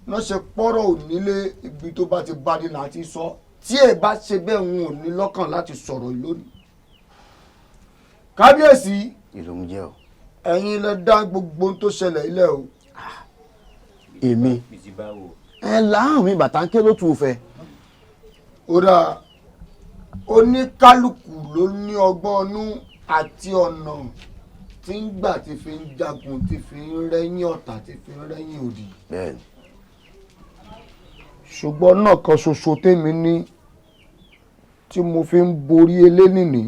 náà ṣe pọ́rọ̀ ò nílé ibi tó bá ti bá ní láti sọ tí ẹ bá ṣe bẹ́ẹ̀ wọn ò ní lọ́kàn láti sọ̀rọ̀ lónìí. kábíyèsí ìlú ń jẹ́ o. ẹ̀yin lẹ dá gbogbo tó ṣẹlẹ̀ ilẹ̀ o. èmi ẹ láàrún mi bàtà ń ké ló tù ú fẹ́. ó dáa oníkálukú ló ní ọgbọ́n inú àti ọ̀nà tí ń gbà tí fi ń jagun tí fi ń rẹ́yìn ọ̀tá tí fi ń rẹ́yìn òdì. bẹ́ẹ̀ni. ṣùgbọ́n náà kan ṣoṣo tèmi ní tí mo fi ń borí elénìní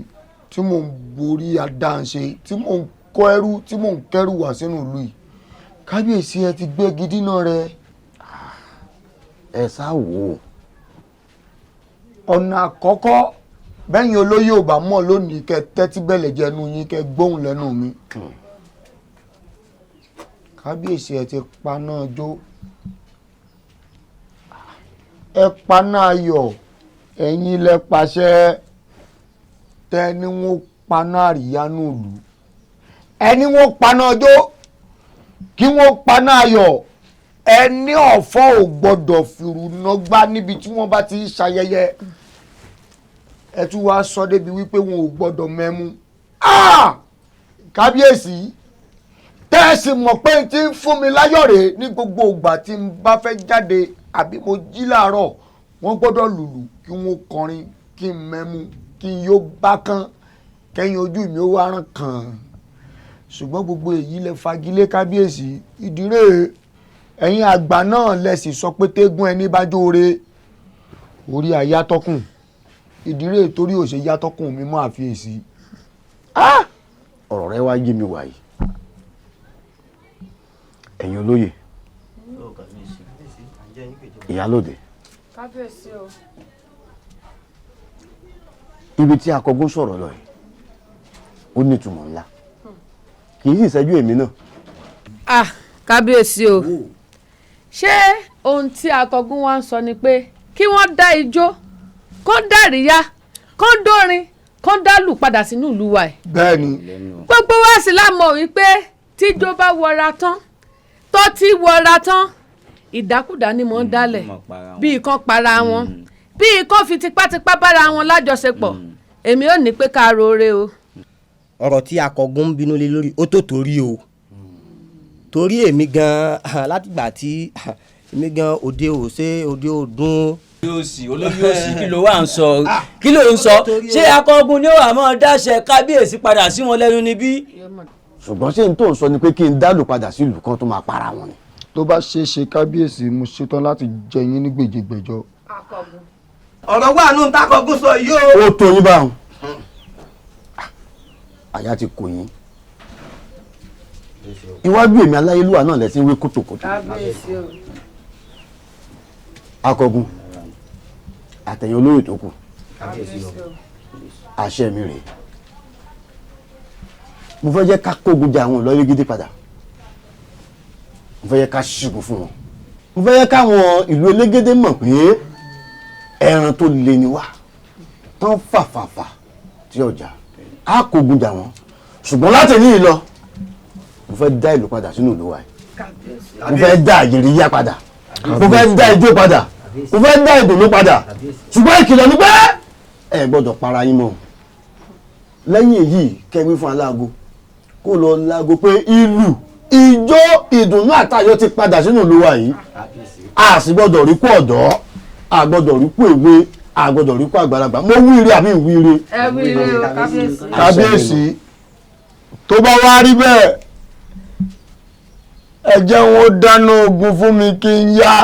tí mò ń borí adáǹṣe tí mò ń kọ́ ẹrú tí mò ń kẹ́rù wá sínú ìlú yìí kábíyèsí ẹ ti gbé gidi náà rẹ. ẹ sá wò ó. ọ̀nà àkọ́kọ́ bẹ́yìn olóyè ò bá mọ̀ lónìí kẹ tẹ́tí bẹ̀lẹ̀ jẹnu yín kẹ gbóhùn lẹ́nu mi. kábíyèsí ẹ ti paná jó ẹ paná ayọ̀ ẹ̀yin lẹ pàṣẹ tẹ ni wọ́n paná àríyá nùlù ẹni wọ́n paná jó kí wọ́n paná ayọ̀ ẹni ọ̀fọ̀ ò gbọ́dọ̀ fìrù nọgbá níbi tí wọ́n bá ti ń ṣayẹyẹ ẹ tún wá sọ débi wípé wọn ò gbọ́dọ̀ mẹ́mú kábíyèsí tẹ́ẹ̀sì mọ̀ pé tí ń fún mi láyọ̀ rèé ní gbogbo ìgbà tí n bá fẹ́ jáde àbí mo jí láàárọ̀ wọ́n gbọ́dọ̀ lùlù kí wọ́n kọrin kí n mẹ́mú kí n yóò bá kán kẹ́yìn ojú mi ó wá ràn kàn ṣùgbọ́n gbogbo èyí lẹ fagilé kábíyèsí ìdírè ẹ̀yin àgbà náà lẹ sì sọ pé tégún ẹni bá jóore orí àyátọ́kùn ìdírè torí òṣè yátọ́kùn mi mọ́ àfiyèsí. ọ̀rọ̀ rẹ wá yé mi wàyí ẹ̀yin olóyè ìyálòdè kábíyèsí o. ibi tí akọgun sọ̀rọ̀ lọ yìí ó ní ìtumọ̀ ńlá kì í sì ṣẹ́jú èmi náà. kábíyèsí o ṣé ohun tí akọgun wa ń sọ ni pé kí wọ́n dá ijó kó dàríyá kó dórin kó dálù padà sínú ìlú wa ẹ̀. bẹ́ẹ̀ni. gbogbo wa sì lámọ̀ wípé tíjó bá wọra tán tó ti wọra tán ìdákùdá ni mò ń dálẹ̀ bí ikán para wọn bí ikán fi tipátipá bára wọn lájọṣepọ̀ èmi ò ní pé ká roore o. ọ̀rọ̀ tí akọgun ń bínú lé lórí ó tó torí o torí èmi gan látìgbà tí èmi gan òde ò ṣe òde ò dún. olóyè òsì kí ló wà ń sọ kí ló ń sọ ṣé akọgun ni ó wà máa dáṣẹ kábíyèsí padà sí wọn lẹ́nu níbí. ṣùgbọ́n ṣé n tó ń sọ ni pé kí n dálù padà sí ìlú kan tó máa para wọn ni. tó bá ṣeé ṣe kábíyèsí mo ṣetán láti jẹ yín ní gbèjègbèjọ. ọ̀rọ̀ wà nù takọ̀gùn sọ yìí o. ó tó yín báwọn àyà ti kò yín iwájú èmi aláyélúwà náà lẹ́sìn wé kótókótó. akọgun àtẹ̀yìn olóyè tó kù àṣẹ mi rèé mo fẹ́ jẹ́ ká kógun jà àwọn ìlọrí gidi padà mo fẹ́ jẹ́ ká ṣígun fún wọn mo fẹ́ jẹ́ káwọn ìlú elégédé mọ̀ pé ẹran tó le ni wá tán fàfàfà tí ọjà á kógun jà wọn ṣùgbọ́n láti ní ìlọ mo fẹ́ dá ìlú padà sínú ìlú wa yìí mo fẹ́ dá àyèrìyá padà mo fẹ́ dá ijó padà mo fẹ́ dá ìdùnnú padà ṣùgbọ́n ìkìlọ̀ ni pé ẹ gbọ́dọ̀ para yín mọ́ lẹ́yìn èyí kẹ́wí fún aláago kó lọ láago pé ìlú ijó ìdùnnú àtayọ̀ ti padà sínú ìlú wa yìí a sì gbọ́dọ̀ rí kú ọ̀dọ́ a gbọ́dọ̀ rí kú èwe a gbọ́dọ̀ rí kú àgbàlagbà mo wíire àbí ìwíire. ẹ wíire o kábíyèsí. kábíyèsí tó bá wá rí bẹ́ẹ̀ ẹ jẹ́ wọn dáná ogun fún mi kí n yá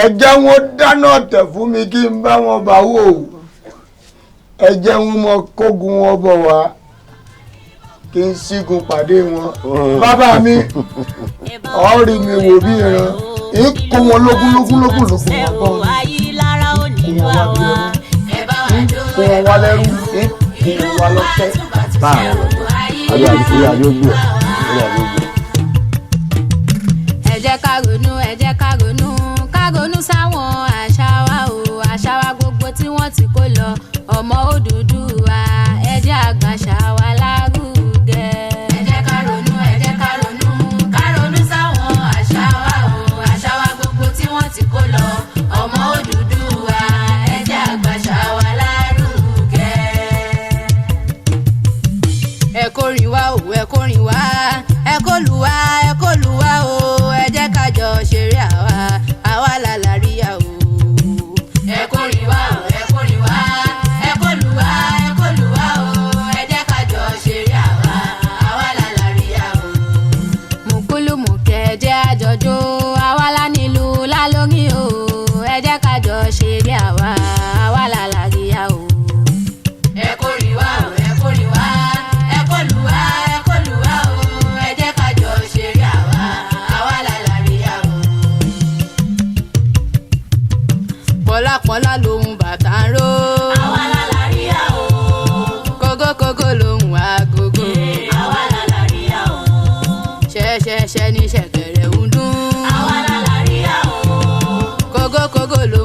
ẹ jẹ́ wọn dáná ọ̀tẹ̀ fún mi kí n bá wọn bá wò ẹ jẹ́ wọn mọ kógun wọn bọ̀ wá kí n sígun pàdé wọn bàbá mi ọ̀rí mi wò bí ìran ń kó wọn lógún wọn bọ̀ kó wọn wá lẹ́rú ń kó wọn wá lọ́tẹ̀. báwo adé àdúgbò àdúgbò. ẹ jẹ́ ká ronú ẹ jẹ́ ká ronú sáwọn àṣà wa o àṣà wa gbogbo tí wọ́n ti kó lọ ọmọ Odùduwà ẹ jẹ́ àgbàṣà wa lárugẹ. ẹ jẹ́ ká ronú sáwọn àṣà wa o àṣà wa gbogbo tí wọ́n ti kó lọ ọmọ Odùduwà ẹ jẹ́ àgbàṣà wa lárugẹ. ẹ kórìn wá o ẹ kórìn wá ẹ kó lù wá o ẹ jẹ́ ká jọ ṣeré àwa lálàríyá o. ẹ kórìn wá o ẹ kórìn wá ẹ kó lù wá o ẹ jẹ́ ká jọ ṣeré àwa lálàríyá o. mùkúlùmùkẹ́ ẹ jẹ́ àjọjó àwa lánìlú lálórí o ẹ jẹ́ ká jọ ṣeré àwa lálàríyá o. ẹ kórìn wá o ẹ kórìn wá ẹ kó lù wá o ẹ jẹ́ ká jọ ṣeré àwa lálàríyá o. pọ́lápọ́lá lòun bàtà ń ró àwa lálàríyá o. kógókógó lòun àgógó àwa lálàríyá o. ṣẹ́ṣẹ́ṣẹ́ ní ṣẹ̀kẹ̀rẹ̀ ń dún àwa lálàríyá o. kógókógó lòun